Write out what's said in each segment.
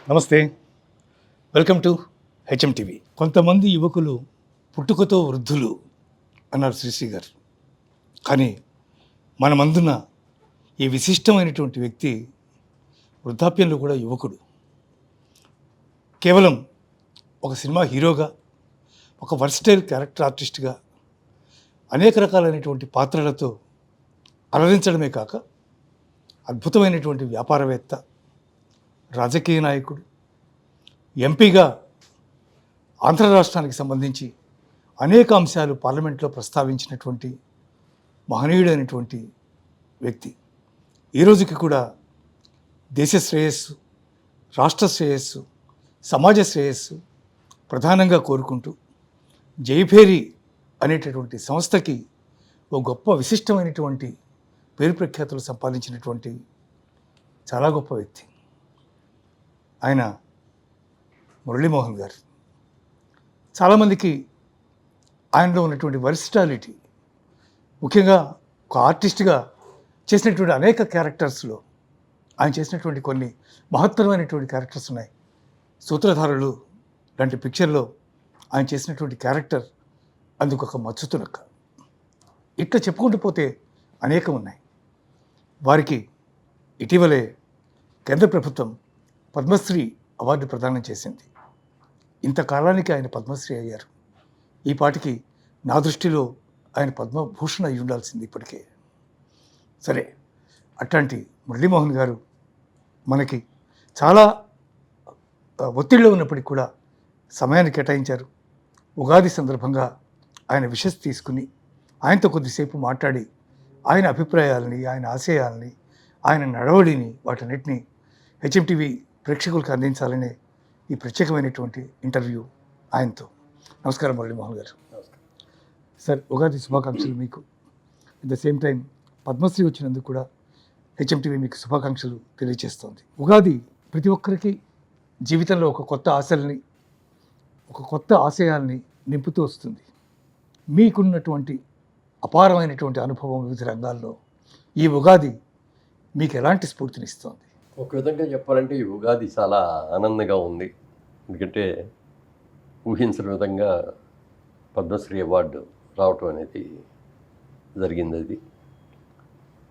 నమస్తే, welcome to HM TV. కొంతమంది యువకులు పుట్టుకతో వృద్ధులు అన్నారు శ్రీశ్రీ గారు. కానీ మనమందున్న ఈ విశిష్టమైనటువంటి వ్యక్తి వృద్ధాప్యంలో కూడా యువకుడు. కేవలం ఒక సినిమా హీరోగా, ఒక వర్స్టైల్ క్యారెక్టర్ ఆర్టిస్ట్గా అనేక రకాలైనటువంటి పాత్రలతో అలరించడమే కాక అద్భుతమైనటువంటి వ్యాపారవేత్త, రాజకీయ నాయకుడు, ఎంపీగా ఆంధ్ర రాష్ట్రానికి సంబంధించి అనేక అంశాలు పార్లమెంట్లో ప్రస్తావించినటువంటి మహనీయుడైనటువంటి వ్యక్తి. ఈ రోజుకి కూడా దేశ శ్రేయస్సు, రాష్ట్ర శ్రేయస్సు, సమాజ శ్రేయస్సు ప్రధానంగా కోరుకుంటూ జైభేరి అనేటటువంటి సంస్థకి ఒక గొప్ప విశిష్టమైనటువంటి పేరు ప్రఖ్యాతులు సంపాదించినటువంటి చాలా గొప్ప వ్యక్తి ఆయన మురళీమోహన్ గారు. చాలామందికి ఆయనలో ఉన్నటువంటి వర్సిటాలిటీ, ముఖ్యంగా ఒక ఆర్టిస్ట్గా చేసినటువంటి అనేక క్యారెక్టర్స్లో ఆయన చేసినటువంటి కొన్ని మహత్తరమైనటువంటి క్యారెక్టర్స్ ఉన్నాయి. సూత్రధారులు లాంటి పిక్చర్లో ఆయన చేసినటువంటి క్యారెక్టర్ అందుకు ఒక మచ్చుతునక్క. ఇట్లా చెప్పుకుంటూ పోతే అనేకం ఉన్నాయి. వారికి ఇటీవలే కేంద్ర ప్రభుత్వం పద్మశ్రీ అవార్డు ప్రదానం చేసింది. ఇంతకాలానికి ఆయన పద్మశ్రీ అయ్యారు. ఈ పాటికి నా దృష్టిలో ఆయన పద్మభూషణ్ అయి ఉండాల్సింది ఇప్పటికే. సరే, అట్లాంటి మురళీమోహన్ గారు మనకి చాలా ఒత్తిడిలో ఉన్నప్పటికీ కూడా సమయాన్ని కేటాయించారు. ఉగాది సందర్భంగా ఆయన విషస్ తీసుకుని ఆయనతో కొద్దిసేపు మాట్లాడి ఆయన అభిప్రాయాలని, ఆయన ఆశయాలని, ఆయన నడవడిని, వాటన్నిటినీ హెచ్ఎం టీవీ ప్రేక్షకులకు అందించాలనే ఈ ప్రత్యేకమైనటువంటి ఇంటర్వ్యూ ఆయనతో. నమస్కారం మురళీమోహన్ గారు. నమస్కారం సార్, ఉగాది శుభాకాంక్షలు మీకు. At the same time Padma Shri వచ్చినందుకు కూడా హెచ్ఎం టీవీ మీకు శుభాకాంక్షలు తెలియజేస్తోంది. ఉగాది ప్రతి ఒక్కరికి జీవితంలో ఒక కొత్త ఆశల్ని, ఒక కొత్త ఆశయాల్ని నింపుతూ వస్తుంది. మీకున్నటువంటి అపారమైనటువంటి అనుభవం వివిధ రంగాల్లో ఈ ఉగాది మీకు ఎలాంటి స్ఫూర్తినిస్తోంది? ఒక విధంగా చెప్పాలంటే ఈ ఉగాది చాలా ఆనందంగా ఉంది. ఎందుకంటే ఊహించిన విధంగా పద్మశ్రీ అవార్డు రావటం అనేది జరిగింది. అది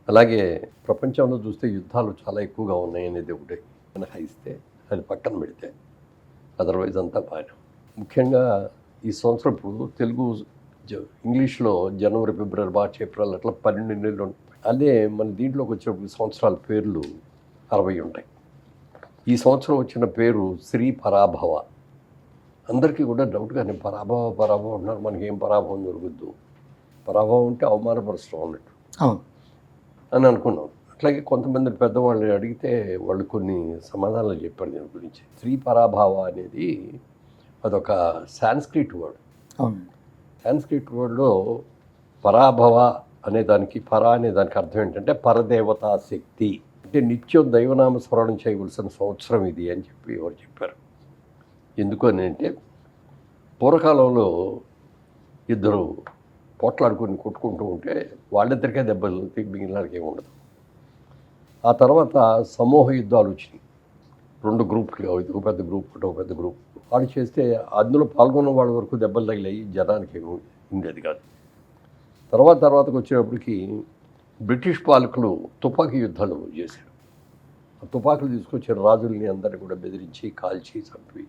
అలాగే ప్రపంచంలో చూస్తే యుద్ధాలు చాలా ఎక్కువగా ఉన్నాయి అనేది ఒకటి మినహాయిస్తే, అది పక్కన పెడితే అదర్వైజ్ అంతా బాగా. ముఖ్యంగా ఈ సంవత్సరం ఇప్పుడు తెలుగు ఇంగ్లీష్లో జనవరి, ఫిబ్రవరి, మార్చి, ఏప్రిల్ అట్లా 12 నెలలు ఉంటాయి. అదే మన దీంట్లోకి వచ్చినప్పుడు సంవత్సరాల పేర్లు 60 ఉంటాయి. ఈ సంవత్సరం వచ్చిన పేరు శ్రీ పరాభవ. అందరికీ కూడా డౌట్గానే పరాభవం ఉన్నారు, మనకి ఏం పరాభవం జరుగుద్దు, పరాభవం ఉంటే అవమానపరుస్తూ ఉన్నట్టు అవును అని అనుకున్నాం. అట్లాగే కొంతమంది పెద్దవాళ్ళు అడిగితే వాళ్ళు కొన్ని సమాధానాలు చెప్పారు దీని గురించి. శ్రీ పరాభవ అనేది అదొక సాంస్క్రిట్ వర్డ్. అవును, సాంస్క్రిట్ వర్డ్లో పరాభవ అనే దానికి, పరా అనే దానికి అర్థం ఏంటంటే పరదేవతా శక్తి, అంటే నిత్యం దైవనామ స్మరణం చేయవలసిన సంవత్సరం ఇది అని చెప్పి ఎవరు చెప్పారు. ఎందుకు అని అంటే పూర్వకాలంలో ఇద్దరు పోట్లాడుకొని కొట్టుకుంటూ ఉంటే వాళ్ళిద్దరికే దెబ్బలు, మిగిలినకి ఏమి ఉండదు. ఆ తర్వాత సమూహ యుద్ధాలు వచ్చినాయి. 2 గ్రూపులు, ఒక పెద్ద గ్రూప్, ఒక పెద్ద గ్రూప్. వాళ్ళు చేస్తే అందులో పాల్గొన్న వాళ్ళ వరకు దెబ్బలు తగిలాయి, జనానికి ఏమి ఉండేది కాదు. తర్వాతకు వచ్చేటప్పటికి బ్రిటిష్ పాలకులు తుపాకీ యుద్ధాలు చేశారు. ఆ తుపాకులు తీసుకొచ్చిన రాజుల్ని అందరినీ కూడా బెదిరించి, కాల్చి, చంపి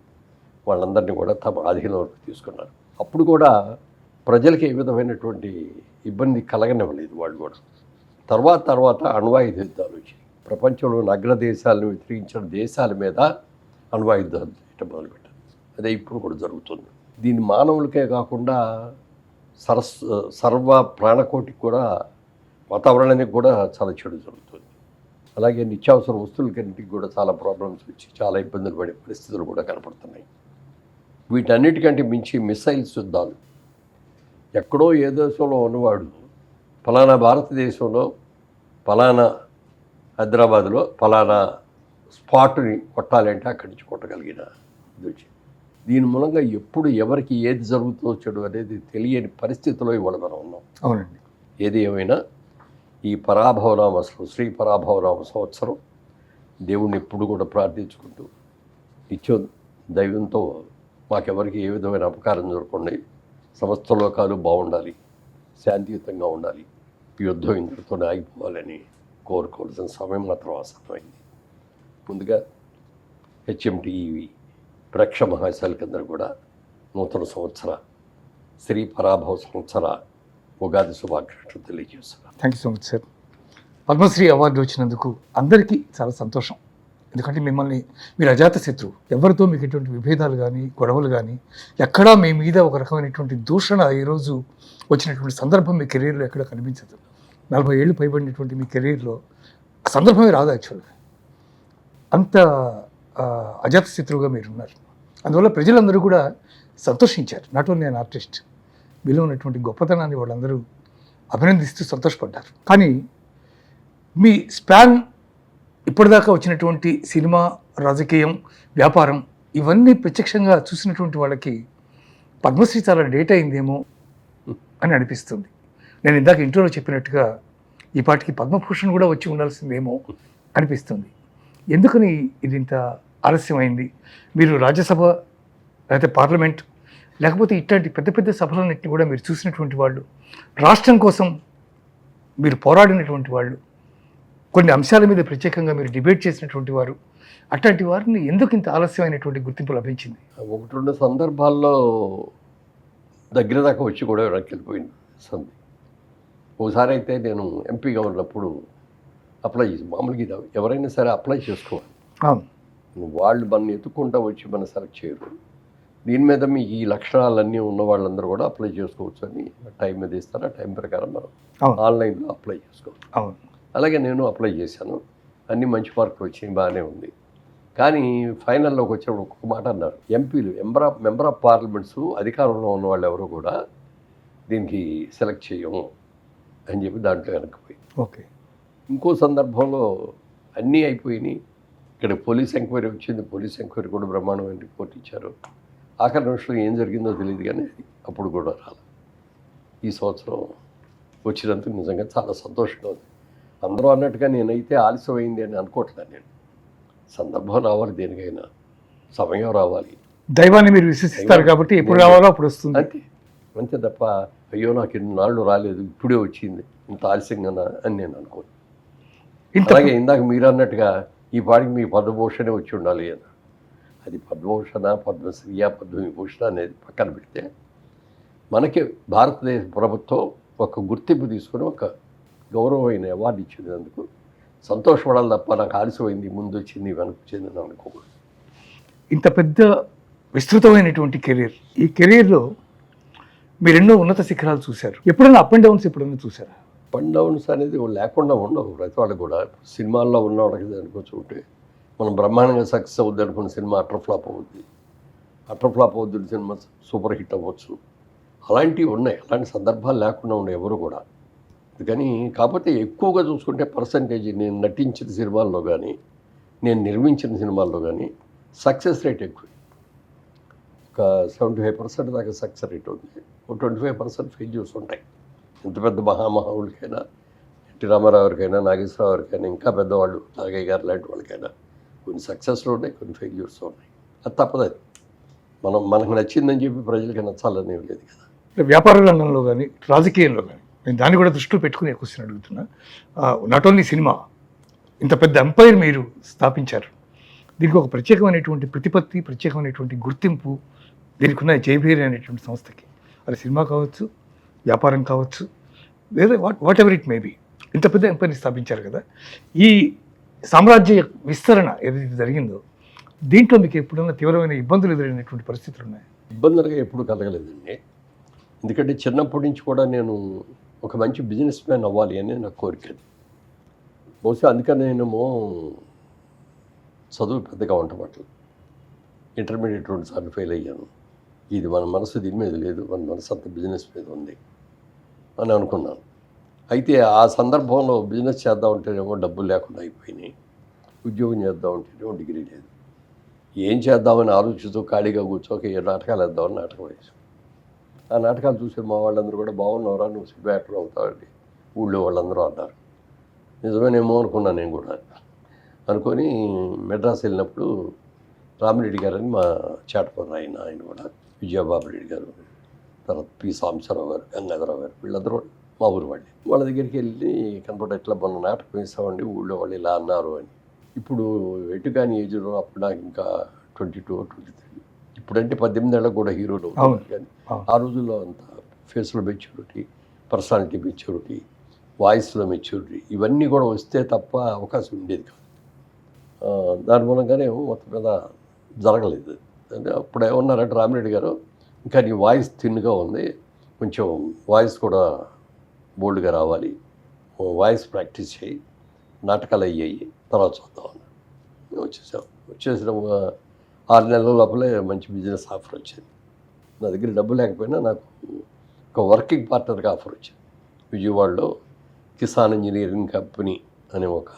వాళ్ళందరినీ కూడా తమ ఆధీనంలోకి తీసుకున్నారు. అప్పుడు కూడా ప్రజలకి ఏ విధమైనటువంటి ఇబ్బంది కలగనివ్వలేదు వాళ్ళు కూడా. తర్వాత అణ్వాయుధ యుద్ధాలు వచ్చాయి. ప్రపంచంలో నగ్న దేశాలను వ్యతిరేకించిన దేశాల మీద అణ్వాయుద్ధాలు చేయటం మొదలుపెట్టారు. అదే ఇప్పుడు కూడా జరుగుతుంది. దీన్ని మానవులకే కాకుండా సర్వ ప్రాణకోటికి కూడా, వాతావరణానికి కూడా చాలా చెడు జరుగుతుంది. అలాగే నిత్యావసర వస్తువులకన్నింటికి కూడా చాలా ప్రాబ్లమ్స్ వచ్చి చాలా ఇబ్బందులు పడే పరిస్థితులు కూడా కనపడుతున్నాయి. వీటన్నిటికంటే మించి మిసైల్స్ యుద్ధాలు. ఎక్కడో ఏ దేశంలో ఉన్నవాడు ఫలానా భారతదేశంలో, ఫలానా హైదరాబాద్లో ఫలానా స్పాట్ని కొట్టాలంటే అక్కడి నుంచి కొట్టగలిగిన ఇది వచ్చింది. దీని మూలంగా ఎప్పుడు ఎవరికి ఏది జరుగుతుందో చెడు అనేది తెలియని పరిస్థితిలో ఇవాళ మనం ఉన్నాం. అవునండి. ఏది ఏమైనా ఈ పరాభవనామ శ్రీ పరాభవనామ సంవత్సరం దేవుణ్ణి ఎప్పుడు కూడా ప్రార్థించుకుంటూ నిత్యం దైవంతో మాకెవరికి ఏ విధమైన అపకారం జరగకుండా సమస్త లోకాలు బాగుండాలి, శాంతియుతంగా ఉండాలి, యుద్ధం ఇంతటితోనే ఆగిపోవాలని కోరుకోవాల్సిన సమయం మాత్రం ఆసన్నమైంది. ముందుగా హెచ్ఎంటీవీ ప్రేక్ష మహాశైలకందరూ కూడా నూతన సంవత్సర శ్రీ పరాభవ సంవత్సర ఉగాది శుభాకాంక్షలు తెలియజేస్తున్నాను. Thank you so much sir. Padma Shri award వచ్చినందుకు అందరికీ చాలా సంతోషం. ఎందుకంటే మీరు అజాత శత్రువు, ఎవరితో మీకు ఎటువంటి విభేదాలు కానీ గొడవలు కానీ ఎక్కడా మీ మీద ఒక రకమైనటువంటి దూషణ ఈరోజు వచ్చినటువంటి సందర్భం మీ కెరీర్లో ఎక్కడ కనిపించదు. 40 ఏళ్ళు పైబడినటువంటి మీ కెరీర్లో ఆ సందర్భమే రాదు యాక్చువల్గా. అంత అజాత శత్రువుగా మీరు ఉన్నారు. అందువల్ల ప్రజలందరూ కూడా సంతోషించారు. నాట్ ఓన్లీ అన్ ఆర్టిస్ట్, మీలో ఉన్నటువంటి గొప్పతనాన్ని వాళ్ళందరూ అభినందిస్తూ సంతోషపడ్డారు. కానీ మీ స్పాన్ ఇప్పటిదాకా వచ్చినటువంటి సినిమా, రాజకీయం, వ్యాపారం ఇవన్నీ ప్రత్యక్షంగా చూసినటువంటి వాళ్ళకి పద్మశ్రీ చాలా డేట్ అయిందేమో అని అనిపిస్తుంది. నేను ఇందాక ఇంట్రోలో చెప్పినట్టుగా ఈ పాటికి పద్మభూషణ్ కూడా వచ్చి ఉండాల్సిందేమో అనిపిస్తుంది. ఎందుకని ఇది ఇంత ఆలస్యమైంది? మీరు రాజ్యసభ లేకపోతే పార్లమెంట్ లేకపోతే ఇట్లాంటి పెద్ద పెద్ద సభలన్నింటినీ కూడా మీరు చూసినటువంటి వాళ్ళు, రాష్ట్రం కోసం మీరు పోరాడినటువంటి వాళ్ళు, కొన్ని అంశాల మీద ప్రత్యేకంగా మీరు డిబేట్ చేసినటువంటి వారు, అట్లాంటి వారిని ఎందుకు ఇంత ఆలస్యమైనటువంటి గుర్తింపు లభించింది? 1-2 సందర్భాల్లో దగ్గర దాకా వచ్చి కూడా వెనక్కి వెళ్ళిపోయింది సంది. ఒకసారి అయితే నేను ఎంపీగా ఉన్నప్పుడు అప్లై చేసి, మామూలుగా ఇది ఎవరైనా సరే అప్లై చేసుకోవాలి, వాళ్ళు మన ఎత్తుకుంటా వచ్చి మన సెలెక్ట్ చేయరు. దీని మీద మీ ఈ లక్షణాలన్నీ ఉన్న వాళ్ళందరూ కూడా అప్లై చేసుకోవచ్చు అని టైం మీద ఇస్తారు. ఆ టైం ప్రకారం మనం ఆన్లైన్లో అప్లై చేసుకోవచ్చు. అలాగే నేను అప్లై చేశాను, అన్ని మంచి మార్కులు వచ్చినాయి, బాగానే ఉంది. కానీ ఫైనల్లోకి వచ్చినప్పుడు ఒక్కొక్క మాట అన్నారు, ఎంపీలు మెంబర్ ఆఫ్ పార్లమెంట్స్ అధికారంలో ఉన్న వాళ్ళు ఎవరు కూడా దీనికి సెలెక్ట్ చేయము అని చెప్పి దాంట్లో వెనక్కిపోయి. ఓకే. ఇంకో సందర్భంలో అన్నీ అయిపోయినాయి, ఇక్కడ పోలీస్ ఎంక్వైరీ వచ్చింది, పోలీస్ ఎంక్వైరీ కూడా బ్రహ్మాండమైన రిపోర్ట్ ఇచ్చారు. ఆఖరి నిమిషంలో ఏం జరిగిందో తెలియదు, కానీ అప్పుడు కూడా రాలి. ఈ సంవత్సరం వచ్చినందుకు నిజంగా చాలా సంతోషంగా ఉంది. అందరూ అన్నట్టుగా నేనైతే ఆలస్యమైంది అని అనుకోవట్లేదు. నేను సందర్భం రావాలి, దేనికైనా సమయం రావాలి. దైవాన్ని మీరు విశ్వసిస్తారు కాబట్టి ఎప్పుడు రావాలో అప్పుడు వస్తుంది, అంతే అంతే తప్ప అయ్యో నాకు ఇన్నాళ్ళు రాలేదు ఇప్పుడే వచ్చింది ఇంత ఆలస్యంగా అని నేను అనుకోను. అలాగే ఇందాక మీరు అన్నట్టుగా ఈ పాడికి మీ పద్మభూషణే వచ్చి ఉండాలి అని, అది పద్మభూషణ, పద్మశ్రీయ, పద్మవిభూషణ అనేది పక్కన పెడితే మనకి భారతదేశ ప్రభుత్వం ఒక గుర్తింపు తీసుకొని ఒక గౌరవమైన అవార్డు ఇచ్చినందుకు సంతోషపడాలి తప్ప నాకు ఆలస్యమైంది, ముందు వచ్చింది, వెనక్కి వచ్చింది అని అనుకోకూడదు. ఇంత పెద్ద విస్తృతమైనటువంటి కెరీర్, ఈ కెరీర్లో మీరు ఎన్నో ఉన్నత శిఖరాలు చూశారు. ఎప్పుడైనా అప్ అండ్ డౌన్స్ ఎప్పుడైనా చూసారా? అప్ అండ్ డౌన్స్ అనేది లేకుండా ఉండవు ప్రతి వాళ్ళకి కూడా. సినిమాల్లో ఉన్న వాళ్ళకి అనుకోవచ్చు, మనం బ్రహ్మాండంగా సక్సెస్ అవుద్ది అనుకున్న సినిమా అటర్ ఫ్లాప్ అవుద్ది, అటర్ ఫ్లాప్ అవుద్ది సినిమా సూపర్ హిట్ అవ్వచ్చు. అలాంటివి ఉన్నాయి, అలాంటి సందర్భాలు లేకుండా ఉన్నాయి ఎవరు కూడా. కానీ కాకపోతే ఎక్కువగా చూసుకుంటే పర్సంటేజ్ నేను నటించిన సినిమాల్లో కానీ నేను నిర్మించిన సినిమాల్లో కానీ సక్సెస్ రేట్ ఎక్కువ. ఒక 75% దాకా సక్సెస్ రేట్ ఉంది, ఒక 25% ఫెయిల్యూర్స్ ఉంటాయి. ఎంత పెద్ద మహామహులకైనా, ఎన్టీ రామారావు గారికైనా, నాగేశ్వరరావు గారికైనా, ఇంకా పెద్దవాళ్ళు నాగయ్య గారు లాంటి వాళ్ళకైనా కొన్ని సక్సెస్లు ఉన్నాయి, కొన్ని ఫెయిల్యూర్స్ ఉన్నాయి. అది తప్పదు. అది మనకు నచ్చిందని చెప్పి ప్రజలకి నచ్చాలనేవి లేదు కదా. వ్యాపార రంగంలో కానీ రాజకీయంలో కానీ నేను దాన్ని కూడా దృష్టిలో పెట్టుకునే క్వశ్చన్ అడుగుతున్నా. నాట్ ఓన్లీ సినిమా, ఇంత పెద్ద ఎంపైర్ మీరు స్థాపించారు, దీనికి ఒక ప్రత్యేకమైనటువంటి ప్రతిపత్తి, ప్రత్యేకమైనటువంటి గుర్తింపు దీనికి ఉన్న జైభీర్ అనేటువంటి సంస్థకి. అది సినిమా కావచ్చు, వ్యాపారం కావచ్చు, లేదా వాట్ ఎవర్ ఇట్ మేబీ, ఇంత పెద్ద ఎంపైర్ని స్థాపించారు కదా. ఈ సామ్రాజ్య విస్తరణ ఏదైతే జరిగిందో దీంట్లో మీకు ఎప్పుడైనా తీవ్రమైన ఇబ్బందులు ఎదురైనటువంటి పరిస్థితులు ఉన్నాయి? ఇబ్బందులుగా ఎప్పుడు కలగలేదండి. ఎందుకంటే చిన్నప్పటి నుంచి కూడా నేను ఒక మంచి బిజినెస్ మ్యాన్ అవ్వాలి అని నాకు కోరిక. బహుశా అందుకని నేనేమో చదువు పెద్దగా వంటపట్లేదు, ఇంటర్మీడియట్ 2 సార్లు ఫెయిల్ అయ్యాను. ఇది మన మనసు దీని మీద లేదు, మన మనసు అంత బిజినెస్ మీద ఉంది అని అనుకున్నాను. అయితే ఆ సందర్భంలో బిజినెస్ చేద్దాం ఉంటేనేమో డబ్బులు లేకుండా అయిపోయినాయి, ఉద్యోగం చేద్దాం ఉంటేనేమో డిగ్రీ లేదు. ఏం చేద్దామని ఆలోచిస్తూ ఖాళీగా కూర్చోక ఏ నాటకాలు వేద్దామని నాటకం వేసాం. ఆ నాటకాలు చూసి మా వాళ్ళందరూ కూడా బాగున్నారా, నువ్వు సినిమా యాక్టర్ అవుతావండి ఊళ్ళో వాళ్ళందరూ అన్నారు. నిజమేనేమో అనుకున్నాను నేను కూడా. అనుకొని మెడ్రాస్ వెళ్ళినప్పుడు రామిరెడ్డి గారని మా చాటపర్రు ఆయన కూడా విజయబాబు రెడ్డి గారు, తర్వాత పి సాంబశివరావు గారు, గంగాధరరావు గారు, వీళ్ళందరూ మా ఊరు వాళ్ళే. వాళ్ళ దగ్గరికి వెళ్ళి కనపడ ఇట్లా మొన్న నాటకం వేసామండి, ఊళ్ళో వాళ్ళు ఇలా అన్నారు అని. ఇప్పుడు ఎటు కానీ ఏజ్లో అప్పుడు నాకు ఇంకా 22, 23. ఇప్పుడంటే 18 ఏళ్ళకు కూడా హీరోలు అవుతున్నారు. కానీ ఆ రోజుల్లో అంత ఫేస్లో మెచ్యూరిటీ, పర్సనాలిటీ మెచ్యూరిటీ, వాయిస్లో మెచ్యూరిటీ ఇవన్నీ కూడా వస్తే తప్ప అవకాశం ఉండేది కాదు. దాని మూలంగానే మొత్తం మీద జరగలేదు. అంటే అప్పుడు ఏమన్నారంటే రామిరెడ్డి గారు, ఇంకా నీ వాయిస్ థిన్గా ఉంది, కొంచెం వాయిస్ కూడా బోల్డ్గా రావాలి, వాయిస్ ప్రాక్టీస్ చేయి, నాటకాలు అయ్యాయి, తర్వాత చూద్దాం అన్నాడు. వచ్చేసిన 6 నెలల లోపలే మంచి బిజినెస్ ఆఫర్ వచ్చింది. నా దగ్గర డబ్బు లేకపోయినా నాకు ఒక వర్కింగ్ పార్ట్నర్గా ఆఫర్ వచ్చింది. విజయవాడలో కిసాన్ ఇంజనీరింగ్ కంపెనీ అనే ఒక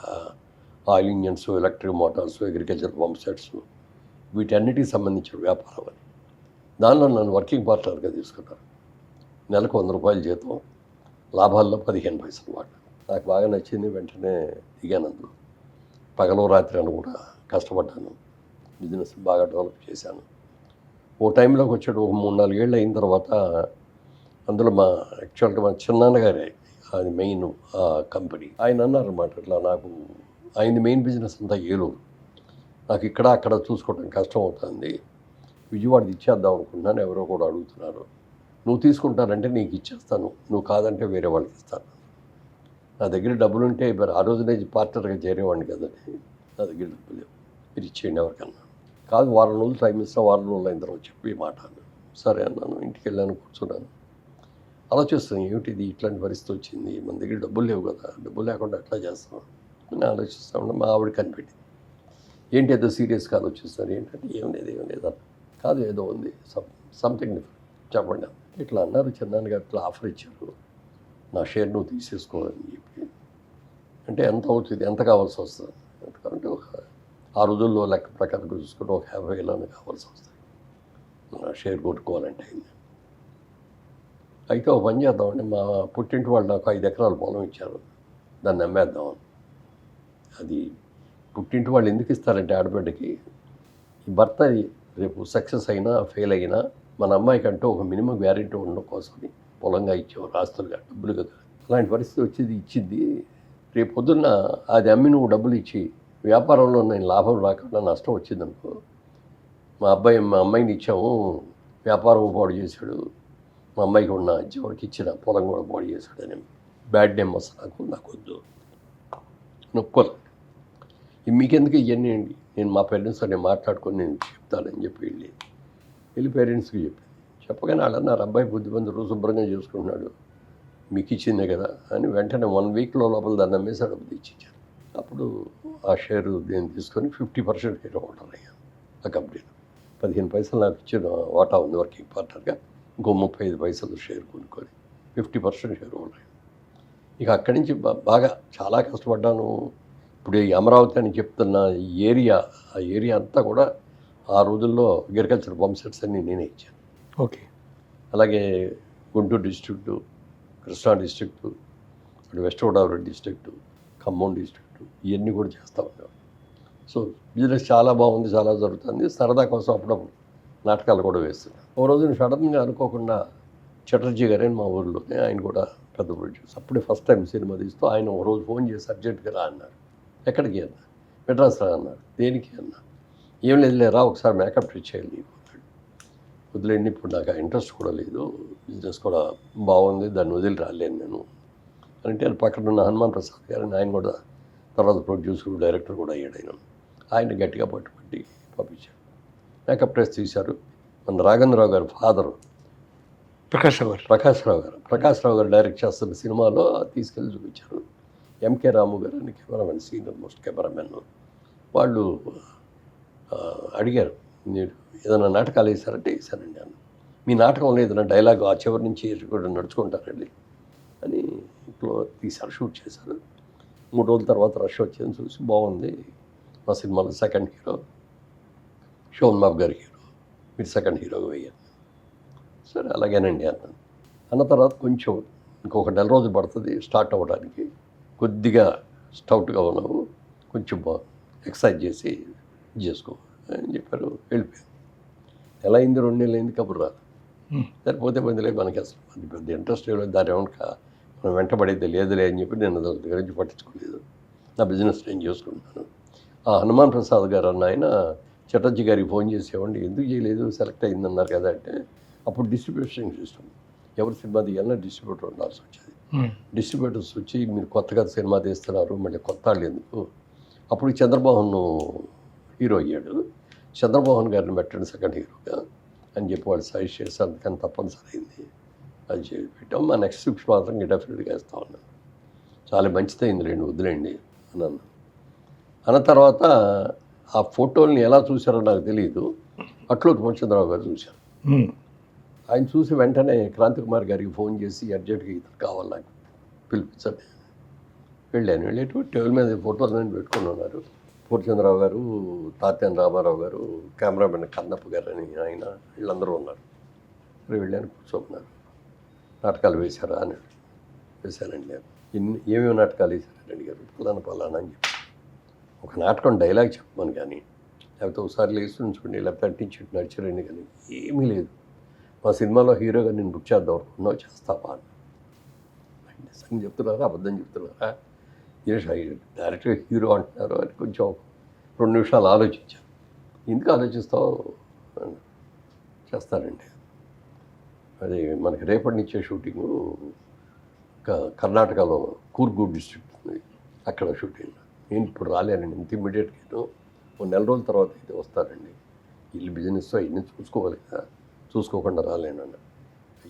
oil engines, electric Motors, agriculture pump sets వీటన్నిటికి సంబంధించిన వ్యాపారం అని. దానిలో నన్ను వర్కింగ్ పార్ట్నర్గా తీసుకున్నారు. నెలకు 100 రూపాయలు జీతం, లాభాల్లో 15 పైసలు వాడు. నాకు బాగా నచ్చింది, వెంటనే దిగాను అందులో. పగలు రాత్రి అని కూడా కష్టపడ్డాను, బిజినెస్ బాగా డెవలప్ చేశాను. ఓ టైంలోకి వచ్చాడు, ఒక 3-4 ఏళ్ళు అయిన తర్వాత అందులో యాక్చువల్గా మా చిన్నాన్నగారే ఆయన మెయిన్ కంపెనీ. ఆయన అన్నారన్నమాట, ఇట్లా నాకు ఆయన మెయిన్ బిజినెస్ అంతా ఏలూరు, నాకు ఇక్కడ అక్కడ చూసుకోవడం కష్టం అవుతుంది, విజయవాడకి ఇచ్చేద్దాం అనుకుంటున్నాను, ఎవరో కూడా అడుగుతున్నారు, నువ్వు తీసుకుంటానంటే నీకు ఇచ్చేస్తాను, నువ్వు కాదంటే వేరే వాళ్ళకి ఇస్తాను. నా దగ్గర డబ్బులు ఉంటే మరి ఆ రోజునే పార్ట్నర్గా చేరేవాడిని కదండి, నా దగ్గర డబ్బులు లేవు, మీరు ఇచ్చేయండి ఎవరికన్నా. కాదు, వారం రోజులు టైం ఇస్తాను, వారం రోజులు అయిన తర్వాత చెప్పి మాట అన్నాను. సరే అన్నాను, ఇంటికి వెళ్ళాను, కూర్చున్నాను, ఆలోచిస్తాను ఏమిటిది ఇట్లాంటి పరిస్థితి వచ్చింది, మన దగ్గర డబ్బులు లేవు కదా, డబ్బులు లేకుండా ఎట్లా చేస్తాం అని ఆలోచిస్తూ ఉంటే మా ఆవిడ కనిపెట్టింది. ఏంటి ఏదో సీరియస్గా ఆలోచిస్తారు, ఏంటంటే ఏం లేదు అన్న. కాదు, ఏదో ఉంది, సంథింగ్ డిఫరెంట్, చెప్పండి. ఇట్లా అన్నారు, చిన్నాన్నగారు ఇట్లా ఆఫర్ ఇచ్చారు, నా షేర్ నువ్వు తీసేసుకోవాలని చెప్పి. అంటే ఎంత అవుతుంది, ఎంత కావాల్సి వస్తుంది అంటే ఆ రోజుల్లో లెక్క ప్రకారం చూసుకుంటే ఒక 50,000 కావాల్సి వస్తుంది నా షేర్ కొట్టుకోవాలంటే. అయితే ఒక పని చేద్దామండి, మా పుట్టింటి వాళ్ళు నాకు 5 ఎకరాల పొలం ఇచ్చారు, దాన్ని అమ్మేద్దామని. అది పుట్టింటి వాళ్ళు ఎందుకు ఇస్తారంటే ఆడబిడ్డకి, ఈ భర్త రేపు సక్సెస్ అయినా ఫెయిల్ అయినా మన అమ్మాయికంటూ ఒక మినిమం గ్యారెంటీ ఉండడం కోసమని పొలంగా ఇచ్చేవారు, ఆస్తులుగా, డబ్బులుగా కాదు. అలాంటి పరిస్థితి వచ్చేది, ఇచ్చింది. రేపు పొద్దున్న అది అమ్మి నువ్వు డబ్బులు ఇచ్చి వ్యాపారంలో నేను లాభం రాకుండా నష్టం వచ్చిందనుకో, మా అమ్మాయిని ఇచ్చాము, వ్యాపారం పాడు చేశాడు, మా అమ్మాయికి ఉన్న చివరికి ఇచ్చిన పొలం కూడా పాడు చేశాడని బ్యాడ్ నేమ్ వస్తుంది నాకు వద్దు, నొప్పుకోలేదు. మీకెందుకు ఇవన్నీ అండి, నేను మా పేరెంట్స్తో నేను మాట్లాడుకొని నేను చెప్తానని చెప్పి వెళ్ళి పేరెంట్స్కి చెప్పగానే వాళ్ళు అన్నారు, అబ్బాయి బుద్ధిమంతుడు, శుభ్రంగా చేసుకుంటున్నాడు, మీకు ఇచ్చిందే కదా అని. వెంటనే 1 వీక్లో లోపల దాన్ని అమ్మేసి డబ్బులు ఇచ్చారు. అప్పుడు ఆ షేరు నేను తీసుకొని 50% షేర్ హోల్డర్ అయ్యాను ఆ కంపెనీలో. 15 పైసలు నాకు ఇచ్చిన వాటా ఉంది వర్కింగ్ పార్ట్నర్గా, ఇంకో 35 పైసలు షేర్ కొనుక్కొని 50% షేర్ హోల్డర్ అయ్యాను. ఇక అక్కడి నుంచి బాగా చాలా కష్టపడ్డాను. ఇప్పుడు ఈ అమరావతి అని చెప్తున్న ఆ ఏరియా అంతా కూడా ఆ రోజుల్లో అగ్రికల్చర్ పంప్ సెట్స్ అన్నీ నేనే ఇచ్చాను. ఓకే. అలాగే గుంటూరు డిస్ట్రిక్టు, కృష్ణా డిస్ట్రిక్టు, అటు west Godavari district, Khammam district, ఇవన్నీ కూడా చేస్తూ ఉండేవాడు. సో బిజినెస్ చాలా బాగుంది, చాలా జరుగుతుంది. సరదా కోసం అప్పుడప్పుడు నాటకాలు కూడా వేస్తున్నాను. ఓ రోజున సడన్గా అనుకోకుండా చటర్జీ గారని మా ఊరిలోనే, ఆయన కూడా పెద్ద ప్రొడ్యూసర్, అప్పుడే ఫస్ట్ టైం సినిమా తీస్తూ ఆయన ఒక రోజు ఫోన్ చేసి అర్జెంట్గా రా అన్నారు. ఎక్కడికి అన్నా? మెడ్రాస్ రా అన్నారు. దేనికి అన్నా? ఏం లేదు, రా ఒకసారి మేకప్ ట్రీట్ చేయాలి నీకు. వదిలేండి, ఇప్పుడు నాకు ఆ ఇంట్రెస్ట్ కూడా లేదు, బిజినెస్ కూడా బాగుంది, దాన్ని వదిలి రాలేను నేను అంటే. పక్కన ఉన్న హనుమాన్ ప్రసాద్ గారిని, ఆయన కూడా తర్వాత ప్రొడ్యూసర్, డైరెక్టర్ కూడా అయ్యాడు. ఆయన గట్టిగా పట్టుబట్టి పంపించాడు. మేకప్ ట్రెస్ తీశారు. మన రాఘవేంద్రరావు గారు ఫాదరు ప్రకాష్ రావు గారు డైరెక్ట్ చేస్తున్న సినిమాలో తీసుకెళ్ళి చూపించారు. ఎంకే రాము గారు అని కెమెరామెన్, సీనియర్ మోస్ట్ కెమెరామెన్, వాళ్ళు అడిగారు, మీరు ఏదైనా నాటకాలు వేశారంటే వేశానండి అన్న. మీ నాటకంలో ఏదైనా డైలాగ్ ఆ చివరి నుంచి కూడా నడుచుకుంటారండి అని ఇంట్లో తీశారు, షూట్ చేశారు. 3 రోజుల తర్వాత రష్ వచ్చిందని చూసి, బాగుంది, మా సినిమాలో సెకండ్ హీరో శోభన్ బాబు గారి హీరో, మీరు సెకండ్ హీరోగా వేయాలి. సరే అలాగేనండి అన్నాను. అన్న తర్వాత కొంచెం ఇంకొక 1 నెల రోజులు పడుతుంది స్టార్ట్ అవ్వడానికి, కొద్దిగా స్టౌట్గా ఉన్నావు, కొంచెం ఎక్సర్సైజ్ చేసి చేసుకో అని చెప్పారు. వెళ్ళిపోయాను. ఎలా అయింది 2 నెలలు అయింది, కబురు రాదు. సరిపోతే మందిలే, మనకి అసలు అది పెద్ద ఇంట్రెస్ట్ లేదు దాని ఏమన్నా మనం వెంటబడేది లేదులే అని చెప్పి నేను దాని గురించి పట్టించుకోలేదు. నా బిజినెస్ నేను చేసుకుంటున్నాను. ఆ హనుమాన్ ప్రసాద్ గారు అన్న ఆయన చటర్జీ గారికి ఫోన్ చేసేవాడిని, ఎందుకు చేయలేదు, సెలెక్ట్ అయిందన్నారు కదా అంటే, అప్పుడు డిస్ట్రిబ్యూషన్ సిస్టమ్, ఎవరి సినిమా తీయాలన్నా డిస్ట్రిబ్యూటర్ ఉండాల్సి వచ్చేది. డిస్ట్రిబ్యూటర్స్ వచ్చి మీరు కొత్తగా సినిమా తీస్తున్నారు, మళ్ళీ కొత్త వాళ్ళు ఎందుకు, అప్పుడు చంద్రమోహన్ హీరో అయ్యాడు, చంద్రమోహన్ గారిని పెట్టండి సెకండ్ హీరోగా అని చెప్పి వాళ్ళు సజెస్ట్ చేసి అందుకని తప్పనిసరి అయింది. అది చేసి పెట్టాం. మా నెక్స్ట్ స్క్రిప్ట్ మాత్రం డెఫినెట్గా వేస్తా ఉన్నాను. చాలా మంచిదైంది లేండి, వదిలేండి అన్నాను. అన్న తర్వాత ఆ ఫోటోల్ని ఎలా చూశారో నాకు తెలియదు, అట్లూరి పూర్ణచంద్రరావు గారు చూశారు. ఆయన చూసి వెంటనే క్రాంతి కుమార్ గారికి ఫోన్ చేసి అర్జెంట్గా ఇతను కావాలి నాకు పిలిపించండి. వెళ్ళాను. వెళ్ళేటు టేబుల్ మీద ఫోటోలు నేను పెట్టుకుని ఉన్నారు. పూర్ణచంద్రరావు గారు, తాత్యాన రామారావు గారు, కెమెరామెన్ కన్నప్ప గారు అని ఆయన, వీళ్ళందరూ ఉన్నారు. వెళ్ళాను, కూర్చోమన్నారు. నాటకాలు వేశారా అని. వేశానండి. ఏమేమి నాటకాలు వేశారని అడిగారు. పలానా అని చెప్పి ఒక నాటకం డైలాగ్ చెప్పమని కానీ, లేకపోతే ఒకసారి లేచి ఉంచుకోండి, లేకపోతే అంటించి నడిచారండి, కానీ ఏమీ లేదు. మా సినిమాలో హీరోగా నేను బుక్ చేద్దాం అనుకున్నావు, చేస్తావా అని. నిజంగా చెప్తున్నారా, అబద్ధం చెప్తున్నారా, డైరెక్ట్గా హీరో అంటున్నారు అని కొంచెం 2 నిమిషాలు ఆలోచించాను. ఎందుకు ఆలోచిస్తావు, చేస్తానండి. అది మనకి రేపటి నుంచే షూటింగు కర్ణాటకలో కూర్గు డిస్ట్రిక్ట్ ఉంది, అక్కడ షూటింగ్. నేను ఇప్పుడు రాలేనండి, ఇంత ఇమ్మీడియట్గా 1 నెల రోజుల తర్వాత అయితే వస్తానండి. ఇల్లు బిజినెస్ అవన్నీ చూసుకోవాలి కదా, చూసుకోకుండా రాలేనన్న.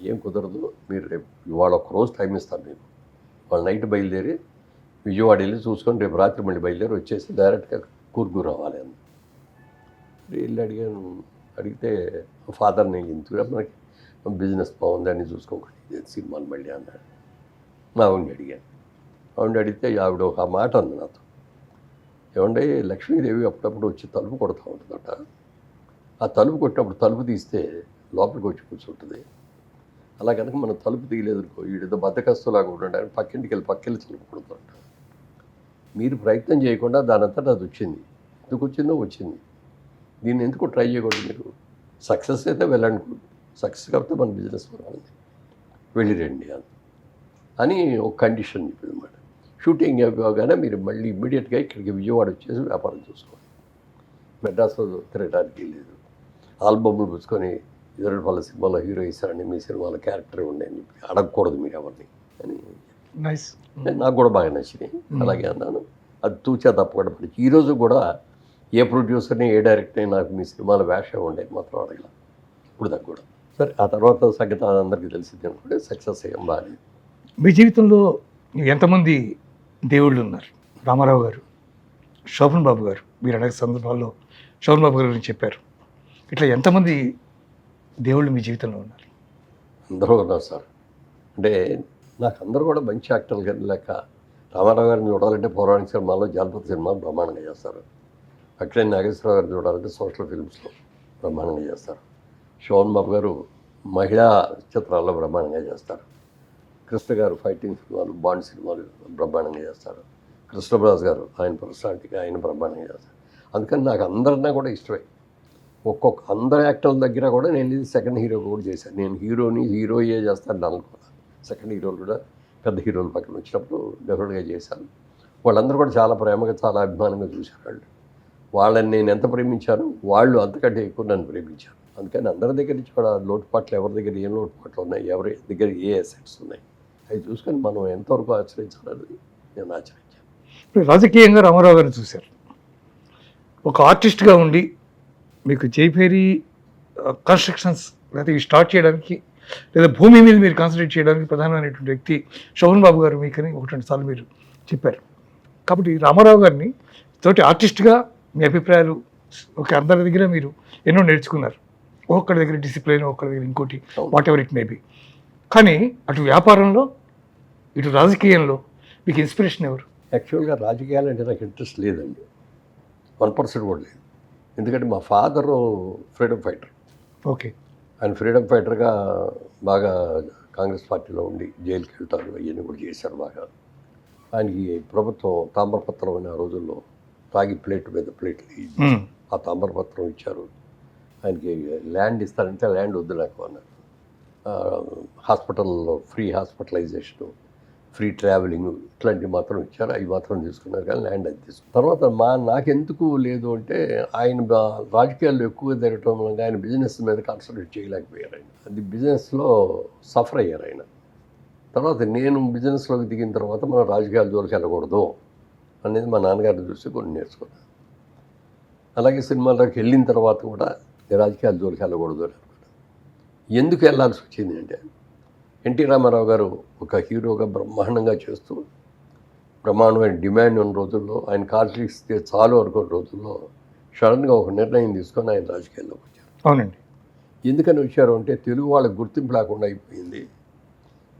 ఏం కుదరదు, మీరు రేపు ఇవాళ ఒక రోజు టైం ఇస్తాను మీకు. వాళ్ళు నైట్ బయలుదేరి విజయవాడ వెళ్ళి చూసుకొని రేపు రాత్రి మళ్ళీ బయలుదేరి వచ్చేసి డైరెక్ట్గా కూర్గు రావాలి అన్న. వెళ్ళి అడిగాను. అడిగితే ఫాదర్ని ఎందుకు మనకి బిజినెస్ బాగుంది అని చూసుకోకండి, సినిమాలు మళ్ళీ అన్నాడు. మా ఆవిడని అడిగాను. ఆవిడ అడిగితే ఆవిడ ఒక మాట అంది నాతో, ఏమంటే లక్ష్మీదేవి అప్పుడప్పుడు వచ్చి తలుపు కొడుతూ ఉంటుందట, ఆ తలుపు కొట్టినప్పుడు తలుపు తీస్తే లోపలికి వచ్చి కూర్చుంటుంది. అలా కనుక మనం తలుపు తీయలేదుకో వీడితో బద్దకస్తులాగా ఉండడానికి పక్కింటికి వెళ్ళి తలుపు కొడుతుంట. మీరు ప్రయత్నం చేయకుండా దానంతటా అది వచ్చింది. ఎందుకు వచ్చిందో వచ్చింది. దీన్ని ఎందుకు ట్రై చేయకూడదు మీరు? సక్సెస్ అయితే వెళ్ళండి, సక్సెస్ కాకపోతే మన బిజినెస్ ఉంది, వెళ్ళి రండి అని ఒక కండిషన్ చెప్పింది అన్నమాట. షూటింగ్ అయిపోగానే మీరు మళ్ళీ ఇమ్మీడియట్గా ఇక్కడికి విజయవాడ వచ్చేసి వ్యాపారం చూసుకోవాలి. మెడ్రాస్లో తిరగడానికి లేదు. ఆల్బమ్లు పుచ్చుకొని ఇద్దరు వాళ్ళ సినిమాలో హీరో వేశారండి, మీ సినిమాలో క్యారెక్టర్ ఉండే అని చెప్పి అడగకూడదు మీరు ఎవరిని అని. నైస్. నాకు కూడా బాగా నచ్చింది. అలాగే అన్నాను. అది తూచా తప్పకుండా పడి ఈరోజు కూడా ఏ ప్రొడ్యూసర్ని ఏ డైరెక్టర్ని నాకు మీ సినిమాలో వేషం ఉండేది మాత్రం అడగల ఇప్పుడు దాకా కూడా. సరే ఆ తర్వాత సంగతి అందరికీ తెలిసింది అనుకుంటే సక్సెస్ అయ్యాం బాగా. మీ జీవితంలో ఎంతమంది దేవుళ్ళు ఉన్నారు? రామారావు గారు, శోభన్ బాబు గారు, మీరు అనేక సందర్భాల్లో శోభన్ బాబు గారి గురించి చెప్పారు. ఇట్లా ఎంతమంది దేవుళ్ళు మీ జీవితంలో ఉన్నారు? అందరూ ఉన్నారు సార్. అంటే నాకు అందరూ కూడా మంచి యాక్టర్లు కానీ లేక రామారావు గారిని చూడాలంటే పౌరాణిక సినిమాల్లో, జానపద సినిమాలు బ్రహ్మాండంగా చేస్తారు. అట్లే నాగేశ్వరరావు గారిని చూడాలంటే సోషల్ ఫిల్మ్స్లో బ్రహ్మాండంగా చేస్తారు. శోభన్ బాబు గారు మహిళా చిత్రాల్లో బ్రహ్మాండంగా చేస్తారు. కృష్ణ గారు ఫైటింగ్ సినిమాలు, బాండ్ సినిమాలు బ్రహ్మాండంగా చేస్తారు. కృష్ణరాజు గారు ఆయన పర్సనాలిటీగా ఆయన బ్రహ్మాండంగా చేస్తారు. అందుకని నాకు అందరినా కూడా ఇష్టమే. అందరు యాక్టర్ల దగ్గర కూడా నేను ఇది సెకండ్ హీరో కూడా చేశాను. నేను హీరోయే చేస్తాను అనుకోవాలి. సెకండ్ హీరోలు కూడా పెద్ద హీరోలు పక్కన వచ్చినప్పుడు డెఫినెట్గా చేశాను. వాళ్ళందరూ కూడా చాలా ప్రేమగా, చాలా అభిమానంగా చూశారు. వాళ్ళని నేను ఎంత ప్రేమించాను, వాళ్ళు అంతకంటే ఎక్కువ నన్ను ప్రేమించారు. అందుకని అందరి దగ్గర నుంచి కూడా లోటుపాట్లు, ఎవరి దగ్గర ఏం లోటుపాట్లు ఉన్నాయి, ఎవరి దగ్గర ఏ అసెట్స్ ఉన్నాయి, అవి చూసుకొని మనం ఎంతవరకు ఆచరించాలని నేను ఆచరించాను. ఇప్పుడు రాజకీయంగా రామారావు గారిని చూశారు. ఒక ఆర్టిస్ట్గా ఉండి మీకు జైపేరి కన్స్ట్రక్షన్స్ లేకపోతే ఇవి స్టార్ట్ చేయడానికి లేదా భూమి మీద మీరు కాన్సన్ట్రేట్ చేయడానికి ప్రధానమైనటువంటి వ్యక్తి శోభన్ బాబు గారు మీకని 1-2 సార్లు మీరు చెప్పారు. కాబట్టి రామారావు గారిని తోటి ఆర్టిస్ట్గా మీ అభిప్రాయాలు అందరి దగ్గర మీరు ఎన్నో నేర్చుకున్నారు. ఒక్కడి దగ్గర డిసిప్లిన్, ఒక్కడి దగ్గర ఇంకోటి, what ever it may be. కానీ అటు వ్యాపారంలో ఇటు రాజకీయంలో మీకు ఇన్స్పిరేషన్ ఎవరు? యాక్చువల్గా రాజకీయాలంటే నాకు ఇంట్రెస్ట్ లేదండి, 1% కూడా లేదు. ఎందుకంటే మా ఫాదరు ఫ్రీడమ్ ఫైటర్. ఓకే. ఆయన ఫ్రీడమ్ ఫైటర్గా బాగా కాంగ్రెస్ పార్టీలో ఉండి జైలుకి వెళ్తారు, అవన్నీ కూడా చేశారు బాగా. ఆయనకి ప్రభుత్వం తామ్రపత్రం అనే ఆ రోజుల్లో తాగి ప్లేట్ మీద ప్లేట్లు ఆ తామ్రపత్రం ఇచ్చారు. ఆయనకి ల్యాండ్ ఇస్తారంటే ల్యాండ్ వద్దు నాకు అన్నారు. హాస్పిటల్లో ఫ్రీ హాస్పిటలైజేషను, ఫ్రీ ట్రావెలింగ్ ఇట్లాంటివి మాత్రం ఇచ్చారు. అవి మాత్రం తీసుకున్నారు, కానీ ల్యాండ్ అది తీసుకున్నారు. తర్వాత నాకెందుకు లేదు అంటే ఆయన రాజకీయాల్లో ఎక్కువగా తిరగటం వల్ల ఆయన బిజినెస్ మీద కాన్సన్ట్రేట్ చేయలేకపోయారు. ఆయన అది బిజినెస్లో సఫర్ అయ్యారు ఆయన. తర్వాత నేను బిజినెస్లోకి దిగిన తర్వాత మనం రాజకీయాల జోలికి వెళ్ళకూడదు అనేది మా నాన్నగారిని చూసి కొన్ని నేర్చుకున్నాను. అలాగే సినిమాల్లోకి వెళ్ళిన తర్వాత కూడా రాజకీయాల జోలికి వెళ్ళకూడదు అని అనుకున్నాను. ఎందుకు వెళ్ళాల్సి వచ్చింది అంటే ఎన్టీ రామారావు గారు ఒక హీరోగా బ్రహ్మాండంగా చేస్తూ బ్రహ్మాండమైన డిమాండ్ ఉన్న రోజుల్లో, ఆయన కాల్చి ఇస్తే చాలు అనుకున్న రోజుల్లో సడన్గా ఒక నిర్ణయం తీసుకొని ఆయన రాజకీయాల్లోకి వచ్చారు. అవునండి. ఎందుకని వచ్చారు అంటే తెలుగు వాళ్ళకి గుర్తింపు లేకుండా అయిపోయింది.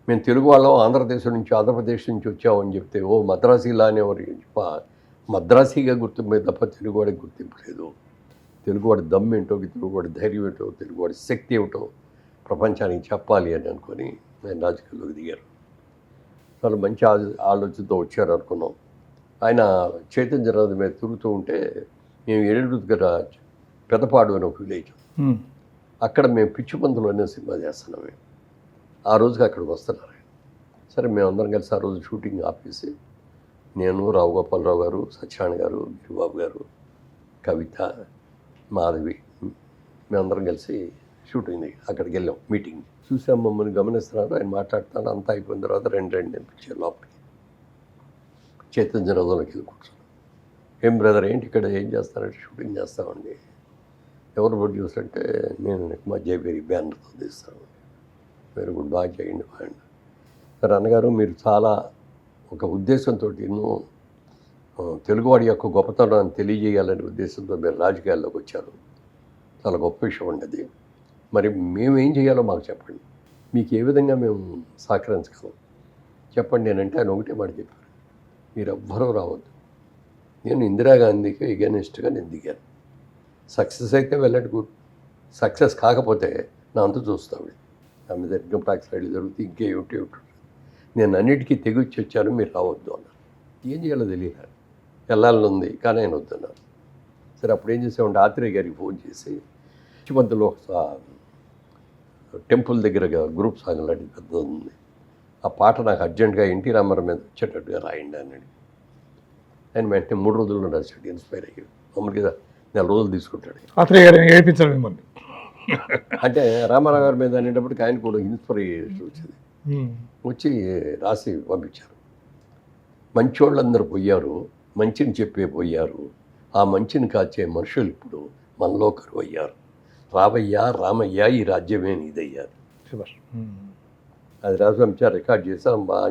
మేము తెలుగు వాళ్ళం ఆంధ్రదేశం నుంచి ఆంధ్రప్రదేశ్ నుంచి వచ్చామని చెప్తే ఓ మద్రాసీలా అనేవారు మద్రాసీగా గుర్తింపు తప్ప తెలుగువాడికి గుర్తింపు లేదు. తెలుగువాడి దమ్ము ఏంటో, తెలుగువాడి ధైర్యం ఏంటో, తెలుగువాడి శక్తి ఏమిటో ప్రపంచానికి చెప్పాలి అని అనుకొని ఆయన రాజకీయాల్లోకి దిగారు. చాలా మంచి ఆలోచనతో వచ్చారు అనుకున్నాం. ఆయన చైతన్య రథం మీద తిరుగుతూ ఉంటే మేము ఏడుగురు దగ్గర పెదపాడు అనే ఒక విలేజ్, అక్కడ మేము పిచ్చిపంతులు అనే సినిమా చేస్తున్నాం. మేము ఆ రోజుకి అక్కడికి వస్తున్నారు. సరే మేమందరం కలిసి ఆ రోజు షూటింగ్ ఆపేసి నేను, రావు గోపాలరావు గారు, సత్యనారాయణ గారు, గిరిబాబు గారు, కవిత, మాధవి మేమందరం కలిసి షూటింగ్ అక్కడికి వెళ్ళాం. మీటింగ్ చూసాం, మమ్మల్ని గమనిస్తున్నారు. ఆయన మాట్లాడుతున్నాడు. అంతా అయిపోయిన తర్వాత రెండు నింపించారు లోపలికి. చైతన్య రథంలోకి వెళ్ళి కూర్చున్నాం. ఏం బ్రదర్ ఏంటి ఇక్కడ ఏం చేస్తారంటే షూటింగ్ చేస్తామండి. ఎవరు ప్రొడ్యూసర్ అంటే నేను మా జేపేరి బ్యానర్తో తీస్తాను. వెరీ గుడ్, బాగా చేయండి బాగుండి. సరే అన్నగారు, మీరు చాలా ఒక ఉద్దేశంతో తెలుగువాడి యొక్క గొప్పతనాన్ని తెలియజేయాలనే ఉద్దేశంతో మీరు రాజకీయాల్లోకి వచ్చారు. చాలా గొప్ప విషయం ఉండేది. మరి మేము ఏం చేయాలో మాకు చెప్పండి, మీకు ఏ విధంగా మేము సహకరించగలం చెప్పండి అని అంటే ఆయన ఒకటే మాట చెప్పారు, మీరు ఎవ్వరూ రావద్దు. నేను ఇందిరాగాంధీకి ఎగెనిస్ట్గా నేను దిగాను. సక్సెస్ అయితే వెళ్ళండి, గుడ్. సక్సెస్ కాకపోతే నా అంతా చూస్తాను. నా మీద ఇన్కమ్ ట్యాక్స్ రైడ్ జరుగుతుంది, ఇంకేమిటి నేను అన్నిటికీ తెగొచ్చి వచ్చాను, మీరు రావద్దు అన్నారు. ఏం చేయాలో తెలియదు, వెళ్ళాలని ఉంది, కానీ ఆయన వద్దన్నారు. సరే అప్పుడు ఏం చేసామంటే ఆత్రేయ గారికి ఫోన్ చేసి చిమంతలో టెంపుల్ దగ్గర గ్రూప్ సాంగ్ లాంటి పెద్ద ఉంది, ఆ పాట నాకు అర్జెంటుగా ఎన్టీ రామారావు మీద వచ్చేటట్టుగా రాయండి అన్నాడు. ఆయన వెంటనే 3 రోజుల్లో రాశాడు. ఇన్స్పైర్ అయ్యాడు. మామూలుగా 4 రోజులు తీసుకుంటాడు. ఆత్రేయ గారిని ఏడిపించాలి మిమ్మల్ని అంటే రామారావు గారి మీద అనేటప్పటికి ఆయన కూడా ఇన్స్పిరేషన్ వచ్చింది. వచ్చి రాసి పంపించారు. మంచోళ్ళందరూ పోయారు, మంచిని చెప్పే పోయారు, ఆ మంచిని కాచే మనుషులు ఇప్పుడు మనలో కరువయ్యారు. రావయ్యా రామయ్య ఈ రాజ్యమే నీదయ్యారు. అది రాసి పంపించారు. రికార్డ్ చేసాం. బాగా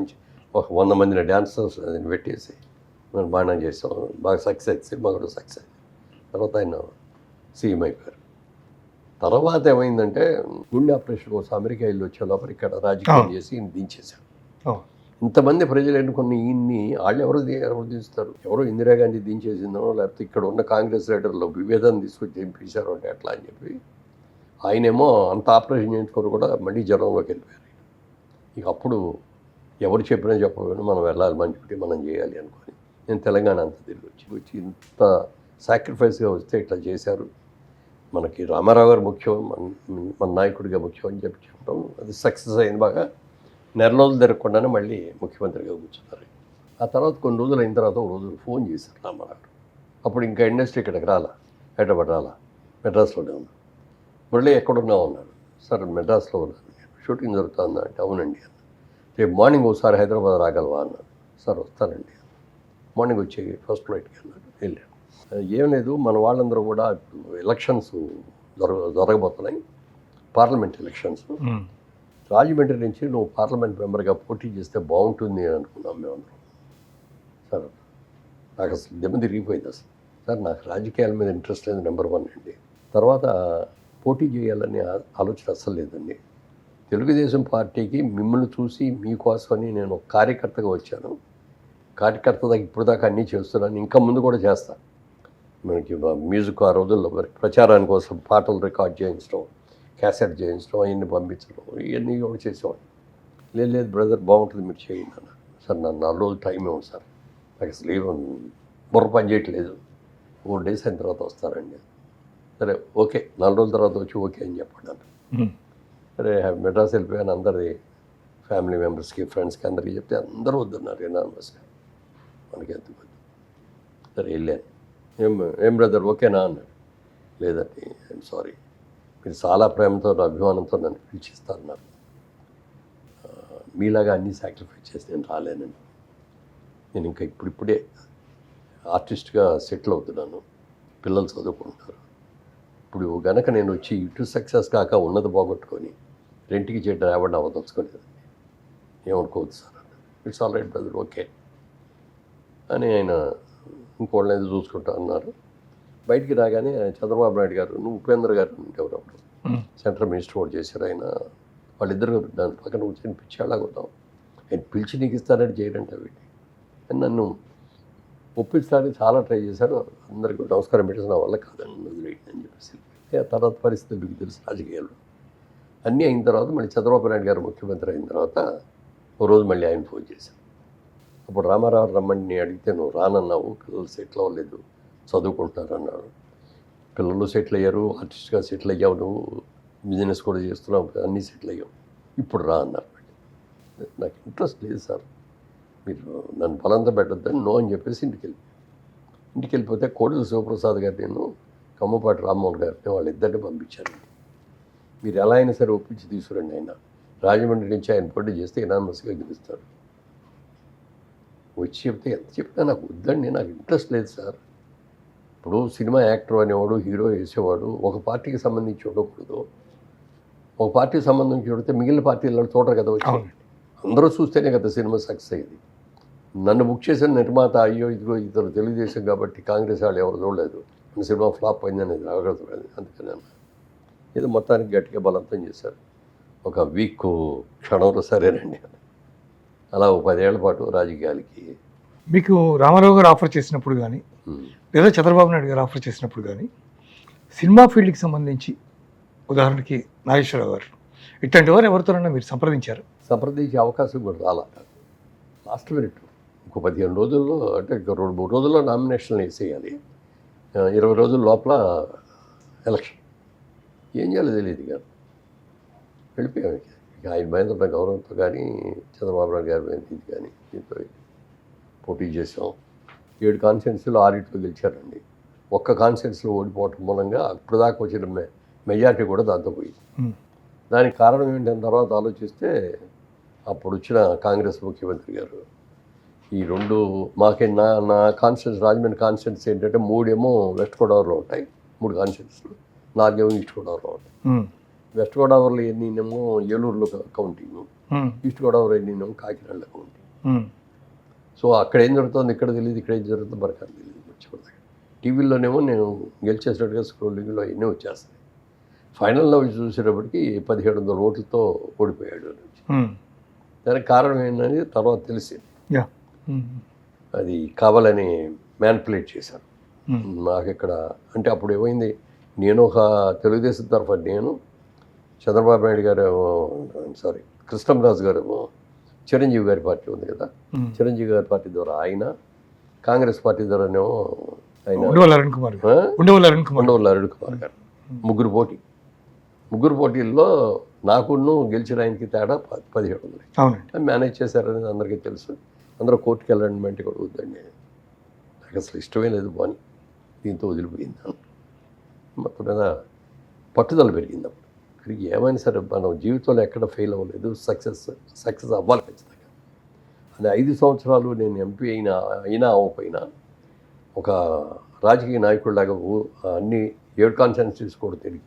ఒక 100 మందిని డాన్సర్స్ అది పెట్టేసి మనం బాగా చేసాం. బాగా సక్సెస్, సినిమా కూడా సక్సెస్. తర్వాత ఆయన సీఎం అయిపోయారు. తర్వాత ఏమైందంటే గుండె ఆపరేషన్ కోసం అమెరికా వెళ్ళి వచ్చే లోపల ఇక్కడ రాజకీయం చేసి ఈయన దించేశారు. ఇంతమంది ప్రజలు ఎన్నుకుని ఈయన్ని వాళ్ళు ఎవరు దించుతారు? ఎవరో ఇందిరాగాంధీ దించేసిందనో లేకపోతే ఇక్కడ ఉన్న కాంగ్రెస్ లీడర్లో విభేదాన్ని తీసుకొచ్చి దింపేశారు అంటే ఎట్లా అని చెప్పి ఆయనేమో అంత ఆపరేషన్ చేయించుకొని కూడా మళ్ళీ జనంలోకి వెళ్ళిపోయారు. ఇక అప్పుడు ఎవరు చెప్పినా చెప్పకపోయినా మనం వెళ్ళాలి, మంచి మనం చేయాలి అనుకొని నేను తెలంగాణ అంతా తిరిగి వచ్చి ఇంత సాక్రిఫైస్గా వస్తే ఇట్లా చేశారు, మనకి రామారావు గారు ముఖ్యం, మన నాయకుడిగా ముఖ్యం అని చెప్పి చెప్పడం అది సక్సెస్ అయింది. బాగా 4 రోజులు తిరగకుండానే మళ్ళీ ముఖ్యమంత్రిగా కూర్చున్నారు. ఆ తర్వాత కొన్ని రోజులు అయిన తర్వాత ఒక రోజు ఫోన్ చేశారు రామారావు. అప్పుడు ఇంకా ఇండస్ట్రీ ఇక్కడికి రాలా, హైదరాబాద్ రాలా, మెడ్రాస్లోనే ఉన్నాను. మళ్ళీ ఎక్కడున్నావు అన్నారు. సార్ మెడ్రాస్లో ఉన్నాను, షూటింగ్ జరుగుతుందా అంటే అవునండి అన్న. రేపు మార్నింగ్ ఒకసారి హైదరాబాద్ రాగలవా అన్నారు. సార్ వస్తానండి. మార్నింగ్ వచ్చి ఫస్ట్ ఫ్లైట్కి అన్నారు. వెళ్ళాను. ఏం లేదు, మన వాళ్ళందరూ కూడా ఎలక్షన్స్ జరగబోతున్నాయి, పార్లమెంట్ ఎలక్షన్స్. రాజమండ్రి నుంచి నువ్వు పార్లమెంట్ మెంబర్గా పోటీ చేస్తే బాగుంటుంది అని అనుకున్నాం మేమందరం. సార్ నాకు అసలు దెబ్బ తిరిగిపోయింది. అసలు సార్ నాకు రాజకీయాల మీద ఇంట్రెస్ట్ లేదు, నెంబర్ 1 అండి. తర్వాత పోటీ చేయాలనే ఆలోచన అస్సలు లేదండి. తెలుగుదేశం పార్టీకి మిమ్మల్ని చూసి మీకోసమని నేను ఒక కార్యకర్తగా వచ్చాను. కార్యకర్తగా ఇప్పుడు దాకా అన్నీ చేస్తున్నాను, ఇంకా ముందు కూడా చేస్తాను. మనకి మ్యూజిక్ ఆ రోజుల్లో ప్రచారాని కోసం పాటలు రికార్డ్ చేయించడం, క్యాసెట్ చేయించడం, అవన్నీ పంపించడం, ఇవన్నీ కూడా చేసేవాడిని. లేదు బ్రదర్ బాగుంటుంది మీరు చేయండి అన్నారు. సార్ నాకు 4 రోజులు టైం ఇవ్వండి సార్, నాకు అసలు ఏమో బుర్ర పని చేయట్లేదు, 4 డేస్ అయిన తర్వాత వస్తారండి. సరే ఓకే 4 రోజుల తర్వాత వచ్చి ఓకే అని చెప్పాడు. సరే మెడ్రాస్ వెళ్ళిపోయాను. అందరి ఫ్యామిలీ మెంబర్స్కి ఫ్రెండ్స్కి అందరికీ చెప్తే అందరూ వద్దన్నారు ఎనానమస్గా. మనకి ఎందుకు వద్దు. సరే వెళ్ళాను. ఏం బ్రదర్ ఓకేనా అన్నాడు. లేదండి ఐఎమ్ సారీ, మీరు చాలా ప్రేమతో అభిమానంతో నన్ను పిలిచిస్తారన్నారు. మీలాగా అన్నీ సాక్రిఫైస్ చేసి నేను రాలేనండి. నేను ఇంకా ఇప్పుడిప్పుడే ఆర్టిస్ట్గా సెటిల్ అవుతున్నాను, పిల్లలు చదువుకుంటారు. ఇప్పుడు గనక నేను వచ్చి ఇటు సక్సెస్ కాక ఉన్నది పోగొట్టుకొని రెంట్కి చెట్టు రావడం అవదలుచుకోలేదండి. ఏమనుకోవద్దు సార్ అన్నారు. It's all right brother okay అని ఆయన ఇంకోళ్ళని ఏదో చూసుకుంటా అన్నారు. బయటికి రాగానే చంద్రబాబు నాయుడు గారు, నువ్వు ఉపేంద్ర గారు ఎవరప్పుడు సెంట్రల్ మినిస్టర్ కూడా చేశారు ఆయన, వాళ్ళిద్దరు దాని పక్కన కూర్చొని పిచ్చేలాగా వద్దాం, ఆయన పిలిచి నీకు ఇస్తారని చేయడంట వీటి అని నన్ను ఒప్పించడానికి చాలా ట్రై చేశారు. అందరికీ నమస్కారం పెట్టేసి నా వల్ల కాదండి వదిలేయండి అని చెప్పేసి. ఆ తర్వాత పరిస్థితులు మీకు తెలుసు రాజకీయాలు అన్నీ అయిన తర్వాత మళ్ళీ చంద్రబాబు నాయుడు గారు ముఖ్యమంత్రి అయిన తర్వాత ఓ రోజు మళ్ళీ ఆయన ఫోన్ చేశాను. అప్పుడు రామారావు రమ్మని అడిగితే నువ్వు రానన్నావు, పిల్లలు సెటిల్ అవ్వలేదు, చదువుకుంటున్నారు అన్నాడు. పిల్లలు సెటిల్ అయ్యారు, ఆర్టిస్ట్గా సెటిల్ అయ్యావు, నువ్వు బిజినెస్ కూడా చేస్తున్నావు, అన్నీ సెటిల్ అయ్యావు, ఇప్పుడు రా అన్నారు. నాకు ఇంట్రెస్ట్ లేదు సార్, మీరు నన్ను బలంతా పెట్టద్దని నో అని చెప్పేసి ఇంటికి వెళ్ళిపోతే కోడెల శివప్రసాద్ గారు నేను కమ్మపాటి రామ్మోహన్ గారిని వాళ్ళిద్దరిని పంపించాను. మీరు ఎలా అయినా సరే ఒప్పించి తీసుకురండి, ఆయన రాజమండ్రి నుంచి ఆయన పోటీ చేస్తే ఎనానమస్గా గెలుస్తాడు. వచ్చి చెప్తే ఎంత చెప్పినా నాకు వద్దండి, నాకు ఇంట్రెస్ట్ లేదు సార్. ఇప్పుడు సినిమా యాక్టర్ అనేవాడు, హీరో వేసేవాడు ఒక పార్టీకి సంబంధించి ఉండకూడదు. ఒక పార్టీకి సంబంధించి చూడితే మిగిలిన పార్టీలలో చూడరు కదా వచ్చి, అందరూ చూస్తేనే కదా సినిమా సక్సెస్ అయ్యింది. నన్ను బుక్ చేసిన నిర్మాత అయ్యో ఇదిగో ఇద్దరు తెలుగుదేశం కాబట్టి కాంగ్రెస్ వాళ్ళు ఎవరు చూడలేదు, మన సినిమా ఫ్లాప్ అయిందనేది రాగలుగుతుంది. అందుకని అన్న ఇది మొత్తానికి గట్టిగా బలవంతం చేశారు. ఒక వీక్ క్షణంలో సరేనండి అలా 10 ఏళ్ల పాటు రాజకీయాలకి. మీకు రామారావు గారు ఆఫర్ చేసినప్పుడు కానీ లేదా చంద్రబాబు నాయుడు గారు ఆఫర్ చేసినప్పుడు కానీ సినిమా ఫీల్డ్కి సంబంధించి ఉదాహరణకి నాగేశ్వరరావు గారు ఇట్లాంటి వారు ఎవరితోనైనా మీరు సంప్రదించారు? సంప్రదించే అవకాశం కూడా రాలా. లాస్ట్ మినిట్ ఇంకో 15 రోజుల్లో అంటే ఇంకో 2-3 రోజుల్లో నామినేషన్లు వేసేయాలి, 20 రోజుల లోపల ఎలక్షన్. ఏం చేయాలో తెలియదు కాదు, వెళ్ళిపోయాం. ఇక ఆయన మీద ఉన్న గౌరవంతో కానీ చంద్రబాబు నాయుడు గారి మీద ఇది కానీ దీంతో పోటీ చేసాం. 7 కాన్స్టిట్యున్సీలో 6 గెలిచారండి. ఒక్క కాన్స్టిట్యున్సీలో ఓడిపోవటం మూలంగా ఇప్పుడు దాకా వచ్చిన మెజార్టీ కూడా దాంతో పోయింది. దానికి కారణం ఏంటన్న తర్వాత ఆలోచిస్తే అప్పుడు వచ్చిన కాంగ్రెస్ ముఖ్యమంత్రి గారు ఈ 2 మాకే నా కాన్స్టిట్యున్సీ రాజమండ్రి కాన్స్టిట్యున్సీ ఏంటంటే 3 ఏమో వెస్ట్ గోదావరిలో ఉంటాయి, 3 కాన్స్టిట్యున్సీలు, 4 ఏమో ఈస్ట్ గోదావరిలో ఉంటాయి. వెస్ట్ గోదావరిలో ఎన్నినేమో ఏలూరులో కౌంటింగ్, ఈస్ట్ గోదావరి ఎన్నినేమో కాకినాడలో కౌంటింగ్. సో అక్కడ ఏం జరుగుతుంది ఇక్కడ తెలియదు, ఇక్కడ ఏం జరుగుతుందో మనకు తెలియదు. వచ్చేప్పటికి టీవీలోనేమో నేను గెలిచేసినట్టుగా స్క్రోలింగ్లో ఎన్నో వచ్చేస్తాయి. ఫైనల్లో చూసేటప్పటికి 1700 ఓట్లతో ఓడిపోయాడు. దానికి కారణం ఏంటనేది తర్వాత తెలిసింది. అది కావాలని మ్యానిపులేట్ చేశారు. నాకు ఇక్కడ అంటే అప్పుడు ఏమైంది, నేను ఒక తెలుగుదేశం తరఫున నేను, చంద్రబాబు నాయుడు గారు సారీ కృష్ణంరాజు గారు చిరంజీవి గారి పార్టీ ఉంది కదా, చిరంజీవి గారి పార్టీ ద్వారా ఆయన, కాంగ్రెస్ పార్టీ ద్వారానేమో ఆయన ఉండవల్లి అరుణ్ కుమార్ గారు, ముగ్గురు పోటీల్లో నాకును గెలిచిన ఆయనకి తేడా 1700 మేనేజ్ చేశారనేది అందరికీ తెలుసు. అందరూ కోర్టుకి వెళ్ళండి అంటే కూడా వద్దండి, నాకు అసలు ఇష్టమే లేదు బాని, దీంతో వదిలిపోయింది. మొత్తం మీద పట్టుదల పెరిగింది. అప్పుడు ఇక్కడికి ఏమైనా సరే మనం జీవితంలో ఎక్కడ ఫెయిల్ అవ్వలేదు, సక్సెస్ అవ్వాలి ఖచ్చితంగా. అది 5 సంవత్సరాలు నేను ఎంపీ అయినా అవ్వకపోయినా ఒక రాజకీయ నాయకుడిలాగా అన్ని 7 కాన్స్టిట్యున్సీస్ కూడా తిరిగి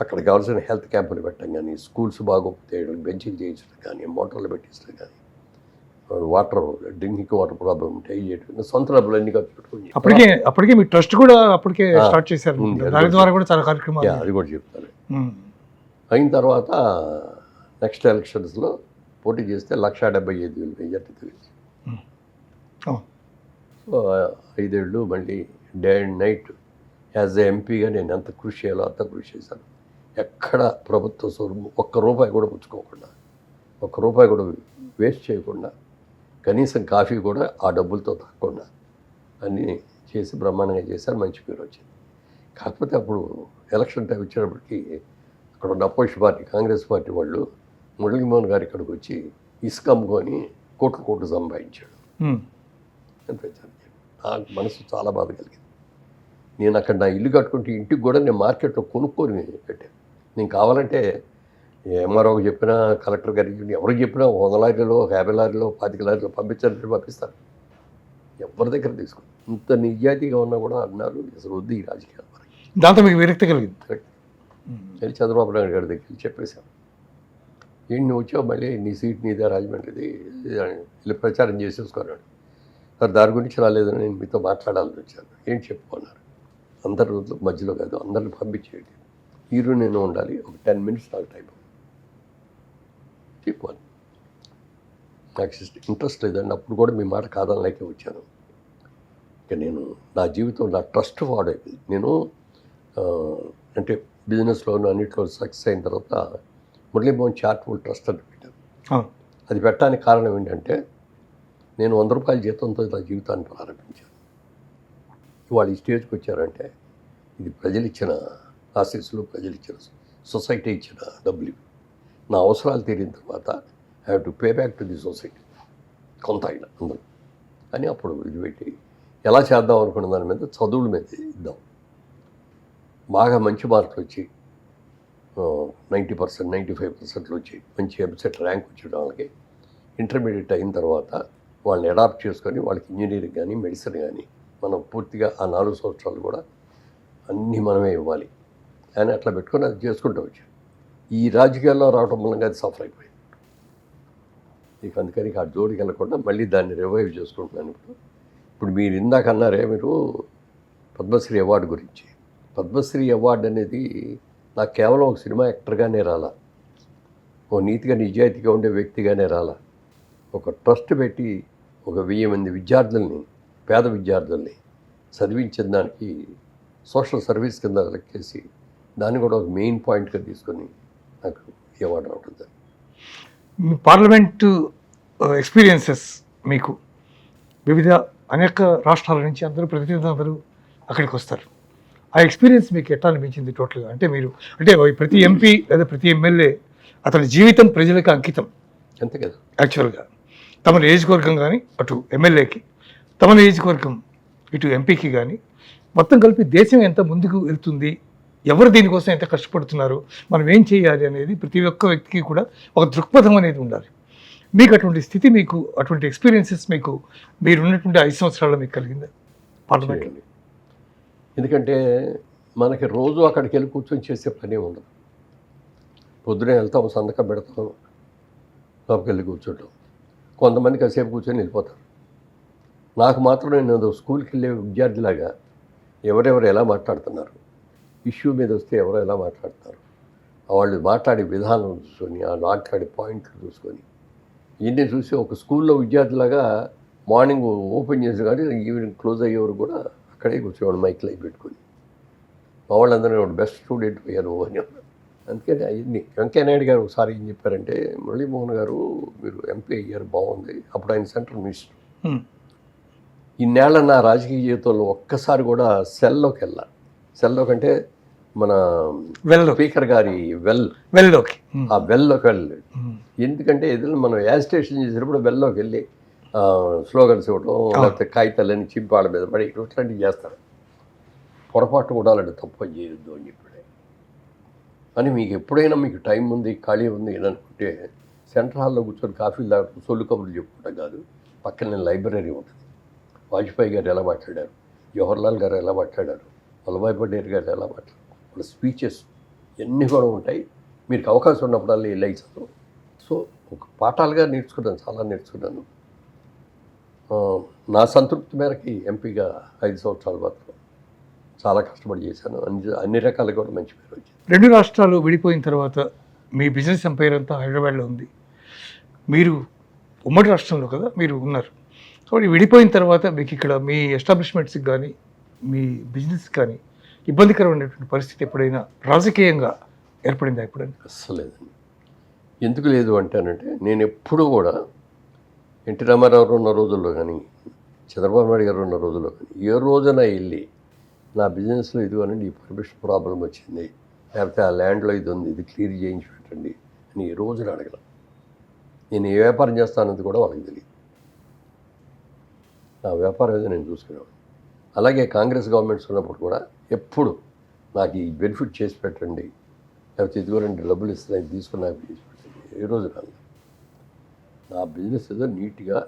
అక్కడ కావాల్సిన హెల్త్ క్యాంపులు పెట్టడం కానీ, స్కూల్స్ బాగోకపోతే బెంచింగ్ చేయించడం కానీ, మోటార్లు పెట్టించడం కానీ, డ్రింకింగ్ వాటర్ ప్రాబ్లం ఉంటే సొంత డబ్బులు అన్ని ఖర్చు పెట్టుకుని అప్పటికే మీ ట్రస్ట్ కూడా అప్పటికే స్టార్ట్ చేశారు. దాని ద్వారా కూడా చాలా కార్యక్రమాలు అది కూడా చెప్తాను. అయిన తర్వాత నెక్స్ట్ ఎలక్షన్స్లో పోటీ చేస్తే 1,75,000 మెజార్టీ తెలియదు. సో 5 ఏళ్ళు మళ్ళీ day and night as a ఎంపీగా నేను ఎంత కృషి చేయాలో అంత కృషి చేశాను. ఎక్కడ ప్రభుత్వ సొమ్ము ₹1 కూడా పుచ్చుకోకుండా, ₹1 కూడా వేస్ట్ చేయకుండా, కనీసం కాఫీ కూడా ఆ డబ్బులతో తాగకుండా అన్నీ చేసి బ్రహ్మాండంగా చేశారు. మంచి పేరు వచ్చింది. కాకపోతే అప్పుడు ఎలక్షన్ టైం వచ్చేటప్పటికి అక్కడ ఉన్న అపోజిషన్ పార్టీ కాంగ్రెస్ పార్టీ వాళ్ళు మురళీమోహన్ గారు ఇక్కడికి వచ్చి ఇసుక అమ్ముకొని కోట్లు సంపాదించాడు అనిపించాను. నాకు మనసు చాలా బాధ కలిగింది. నేను అక్కడ నా ఇల్లు కట్టుకుంటే ఇంటికి కూడా నేను మార్కెట్లో కొనుక్కొని పెట్టాను. నేను కావాలంటే ఎంఆర్ఓకి చెప్పినా కలెక్టర్ గారికి ఎవరికి చెప్పినా 100 లారీలో 50 లారీలో 25 లారీలో పంపించాలంటే పంపిస్తాను. ఎవరి దగ్గర తీసుకోండి. ఇంత నిజాయితీగా ఉన్నా కూడా అన్నారు అసలు వద్దు ఈ రాజకీయాలు. దాంతో మీకు విరక్తి కలిగింది. వెళ్ళి చంద్రబాబు నాయుడు గారి దగ్గరికి చెప్పేశాను. ఏంటి నువ్వు వచ్చావు మళ్ళీ నీ సీట్ నీదే రాజమండ్రిది వెళ్ళి ప్రచారం చేసేసుకున్నాడు. సార్ దాని గురించి రాలేదని నేను మీతో మాట్లాడాలని వచ్చాను. ఏంటి చెప్పుకున్నారు. అందరి రోజులు మధ్యలో కాదు, అందరిని పంపించేయండి. హీరో నేను ఉండాలి, ఒక 10 minutes నాకు టైం చెప్పాను. నాకు ఇంట్రెస్ట్ లేదండి. అప్పుడు కూడా మీ మాట కాదనలేకే వచ్చాను. ఇక నేను నా జీవితం నా ట్రస్ట్ వాడేది. నేను అంటే బిజినెస్లోను అన్నింటిలో సక్సెస్ అయిన తర్వాత మురళీమోహన్ చారిటబుల్ ట్రస్ట్ అని పెట్టాను. అది పెట్టడానికి కారణం ఏంటంటే నేను 100 రూపాయల జీతంతో నా జీవితాన్ని ప్రారంభించాను. ఇవాళ ఈ స్టేజ్కి వచ్చారంటే ఇది ప్రజలు ఇచ్చిన ఆశీస్సులు, ప్రజలు ఇచ్చిన సొసైటీ ఇచ్చిన డబ్బులు. నా అవసరాలు తీరిన తర్వాత I have to pay back to the society కొంత అయినా అందరూ అని అప్పుడు ఇది పెట్టి ఎలా చేద్దాం అనుకున్న దాని మీద చదువుల మీద ఇద్దాం. బాగా మంచి మార్కులు వచ్చి 90%, 95% వచ్చి మంచి ఎంసెట్ ర్యాంక్ వచ్చిన వాళ్ళకి ఇంటర్మీడియట్ అయిన తర్వాత వాళ్ళని అడాప్ట్ చేసుకొని వాళ్ళకి ఇంజనీరింగ్ కానీ మెడిసిన్ కానీ మనం పూర్తిగా ఆ 4 సంవత్సరాలు కూడా అన్నీ మనమే ఇవ్వాలి అని అట్లా పెట్టుకొని అది చేసుకుంటూ వచ్చాను. ఈ రాజకీయాల్లో రావడం మూలంగా అది సఫర్ అయిపోయింది. ఇక అందుకని ఆ జోడికి వెళ్ళకుండా మళ్ళీ దాన్ని రివైవ్ చేసుకుంటున్నాను. ఇప్పుడు మీరు ఇందాక అన్నారే మీరు పద్మశ్రీ అవార్డు గురించి. పద్మశ్రీ అవార్డు అనేది నాకు కేవలం ఒక సినిమా యాక్టర్గానే రాలా, ఓ నీతిగా నిజాయితీగా ఉండే వ్యక్తిగానే రాలా. ఒక ట్రస్ట్ పెట్టి ఒక 1000 మంది విద్యార్థుల్ని, పేద విద్యార్థుల్ని చదివించిన దానికి సోషల్ సర్వీస్ కింద లెక్కేసి దాన్ని కూడా ఒక మెయిన్ పాయింట్గా తీసుకొని నాకు ఈ అవార్డు రావడం. మీ పార్లమెంటు ఎక్స్పీరియన్సెస్ మీకు వివిధ అనేక రాష్ట్రాల నుంచి అందరూ ప్రతినిధులు అక్కడికి వస్తారు. ఆ ఎక్స్పీరియన్స్ మీకు ఎట్లా అనిపించింది టోటల్గా? అంటే మీరు అంటే ప్రతి ఎంపీ లేదా ప్రతి ఎమ్మెల్యే అతని జీవితం ప్రజలకు అంకితం అంతే కదా. యాక్చువల్గా తమ నియోజకవర్గం కానీ అటు ఎమ్మెల్యేకి, తమ నియోజకవర్గం ఇటు ఎంపీకి కానీ మొత్తం కలిపి దేశం ఎంత ముందుకు వెళ్తుంది, ఎవరు దీనికోసం ఎంత కష్టపడుతున్నారు, మనం ఏం చేయాలి అనేది ప్రతి ఒక్క వ్యక్తికి కూడా ఒక దృక్పథం అనేది ఉండాలి. మీకు అటువంటి స్థితి, మీకు అటువంటి ఎక్స్పీరియన్సెస్ మీకు మీరున్నటువంటి 5 సంవత్సరాల్లో మీకు కలిగిందా పార్లమెంట్లో? ఎందుకంటే మనకి రోజు అక్కడికి వెళ్ళి కూర్చొని చేసే పని ఉండదు. పొద్దునే వెళ్తాం, సంతకం పెడతాం, లోపలికి వెళ్ళి కూర్చోటం. కొంతమంది కాసేపు కూర్చొని వెళ్ళిపోతారు. నాకు మాత్రం నేను స్కూల్కి వెళ్ళే విద్యార్థిలాగా ఎవరెవరు ఎలా మాట్లాడుతున్నారు, ఇష్యూ మీద వస్తే ఎవరు ఎలా మాట్లాడతారు, వాళ్ళు మాట్లాడే విధానం చూసుకొని, ఆ మాట్లాడే పాయింట్లు చూసుకొని ఇవన్నీ చూసి ఒక స్కూల్లో విద్యార్థిలాగా మార్నింగ్ ఓపెన్ చేసి కానీ ఈవినింగ్ క్లోజ్ అయ్యేవారు కూడా అక్కడే కూర్చోవాడు మైక్లో పెట్టుకొని. మా వాళ్ళందరూ బెస్ట్ స్టూడెంట్ అయ్యారు అని. అందుకని అవన్నీ వెంకయ్యనాయుడు గారు ఒకసారి ఏం చెప్పారంటే, మురళీమోహన్ గారు మీరు ఎంపీ అయ్యారు బాగుంది, అప్పుడు ఆయన సెంట్రల్ మినిస్టర్. ఇన్నేళ్ల నా రాజకీయ జీవితంలో ఒక్కసారి కూడా సెల్లోకి అంటే మన స్పీకర్ గారి వెల్లోకి ఆ వెల్లోకి వెళ్ళలేదు. ఎందుకంటే ఎదురు మనం యాజిటేషన్ చేసినప్పుడు వెల్లోకి వెళ్ళి స్లోగన్స్ ఇవ్వడం, లేకపోతే కాగితాలని చింపాళ్ళ మీద పడి ఇట్లాంటివి చేస్తారు. పొరపాటు కూడా అలాంటి తప్పు చేయొద్దు అని చెప్పాడు. అని మీకు ఎప్పుడైనా మీకు టైం ఉంది, ఖాళీ ఉంది అని అనుకుంటే సెంట్రల్ హాల్లో కూర్చొని కాఫీలు తాగుతూ సొల్లు కబుర్లు చెప్పుకుంటాం కాదు, పక్కన లైబ్రరీ ఉంటుంది. వాజ్పేయి గారు ఎలా మాట్లాడారు, జవహర్లాల్ గారు ఎలా మాట్లాడారు, వల్లభాయ్ పటేల్ గారు ఎలా మాట్లాడారు, వాళ్ళ స్పీచెస్ ఇవన్నీ కూడా ఉంటాయి. మీకు అవకాశం ఉన్నప్పుడల్లా వెళ్ళి చదువు. సో ఒక పాఠాలుగా నేర్చుకున్నాను, చాలా నేర్చుకున్నాను. నా సంతృప్తి మేరకి ఎంపీగా 5 సంవత్సరాల వరకు చాలా కష్టపడి చేశాను. అన్ని రకాలుగా కూడా మంచి పేరు వచ్చింది. 2 రాష్ట్రాలు విడిపోయిన తర్వాత మీ బిజినెస్ ఎంపైర్ అంతా హైదరాబాద్లో ఉంది. మీరు ఉమ్మడి రాష్ట్రంలో కదా మీరు ఉన్నారు. కాబట్టి విడిపోయిన తర్వాత మీకు ఇక్కడ మీ ఎస్టాబ్లిష్మెంట్స్కి కానీ మీ బిజినెస్ కానీ ఇబ్బందికరమైనటువంటి పరిస్థితి ఎప్పుడైనా రాజకీయంగా ఏర్పడిందా? ఎప్పుడైనా? అస్సలు లేదండి. ఎందుకు లేదు అంటానంటే, నేను ఎప్పుడూ కూడా ఎన్టీ రామారావు ఉన్న రోజుల్లో కానీ, చంద్రబాబు నాయుడు గారు ఉన్న రోజుల్లో కానీ ఏ రోజున వెళ్ళి నా బిజినెస్లో ఇదిగోనండి ఈ పర్మిషన్ ప్రాబ్లం వచ్చింది, లేకపోతే ఆ ల్యాండ్లో ఇది ఉంది, ఇది క్లియర్ చేయించి పెట్టండి అని ఈ రోజున అడగల. నేను ఏ వ్యాపారం చేస్తానది కూడా వాళ్ళకి తెలియదు. నా వ్యాపారం ఏదో నేను చూసుకునేవాడు. అలాగే కాంగ్రెస్ గవర్నమెంట్స్ ఉన్నప్పుడు కూడా ఎప్పుడు నాకు ఈ బెనిఫిట్ చేసి పెట్టండి, లేకపోతే ఇదిగోనండి డబ్బులు ఇస్తున్నాయి తీసుకుని నాకు చేసి పెట్టండి ఏ రోజు రాదు. నా బిజినెస్ ఏదో నీట్గా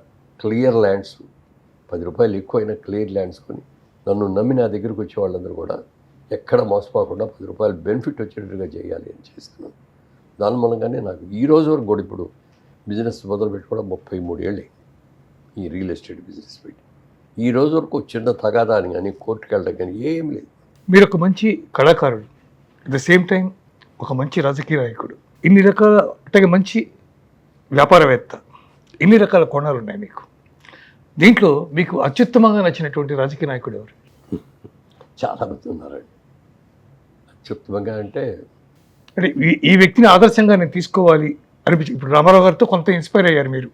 క్లియర్ ల్యాండ్స్, 10 రూపాయలు ఎక్కువైనా క్లియర్ ల్యాండ్స్ కొని నన్ను నమ్మి నా దగ్గరికి వచ్చే వాళ్ళందరూ కూడా ఎక్కడ మోసపోకుండా 10 రూపాయలు బెనిఫిట్ వచ్చేటట్టుగా చేయాలి అని చేస్తున్నాను. దాని మూలంగానే నాకు ఈ రోజు వరకు కూడా ఇప్పుడు బిజినెస్ మొదలుపెట్టి కూడా 33 ఏళ్ళు ఈ రియల్ ఎస్టేట్ బిజినెస్ పెట్టి ఈ రోజు వరకు చిన్న తగాదా అని కానీ కోర్టుకు వెళ్ళడం కానీ ఏం లేదు. మీరు ఒక మంచి కళాకారుడు, అట్ ద సేమ్ టైం ఒక మంచి రాజకీయ నాయకుడు, ఇన్ని రకాల అంటే మంచి వ్యాపారవేత్త, ఇన్ని రకాల కోణాలు ఉన్నాయి మీకు. దీంట్లో మీకు అత్యుత్తమంగా నచ్చినటువంటి రాజకీయ నాయకుడు ఎవరు? చాలామంది ఉన్నారండి. అత్యుత్తమంగా అంటే ఈ వ్యక్తిని ఆదర్శంగా నేను తీసుకోవాలి అనిపించి, ఇప్పుడు రామారావు గారితో కొంత ఇన్స్పైర్ అయ్యారు మీరు,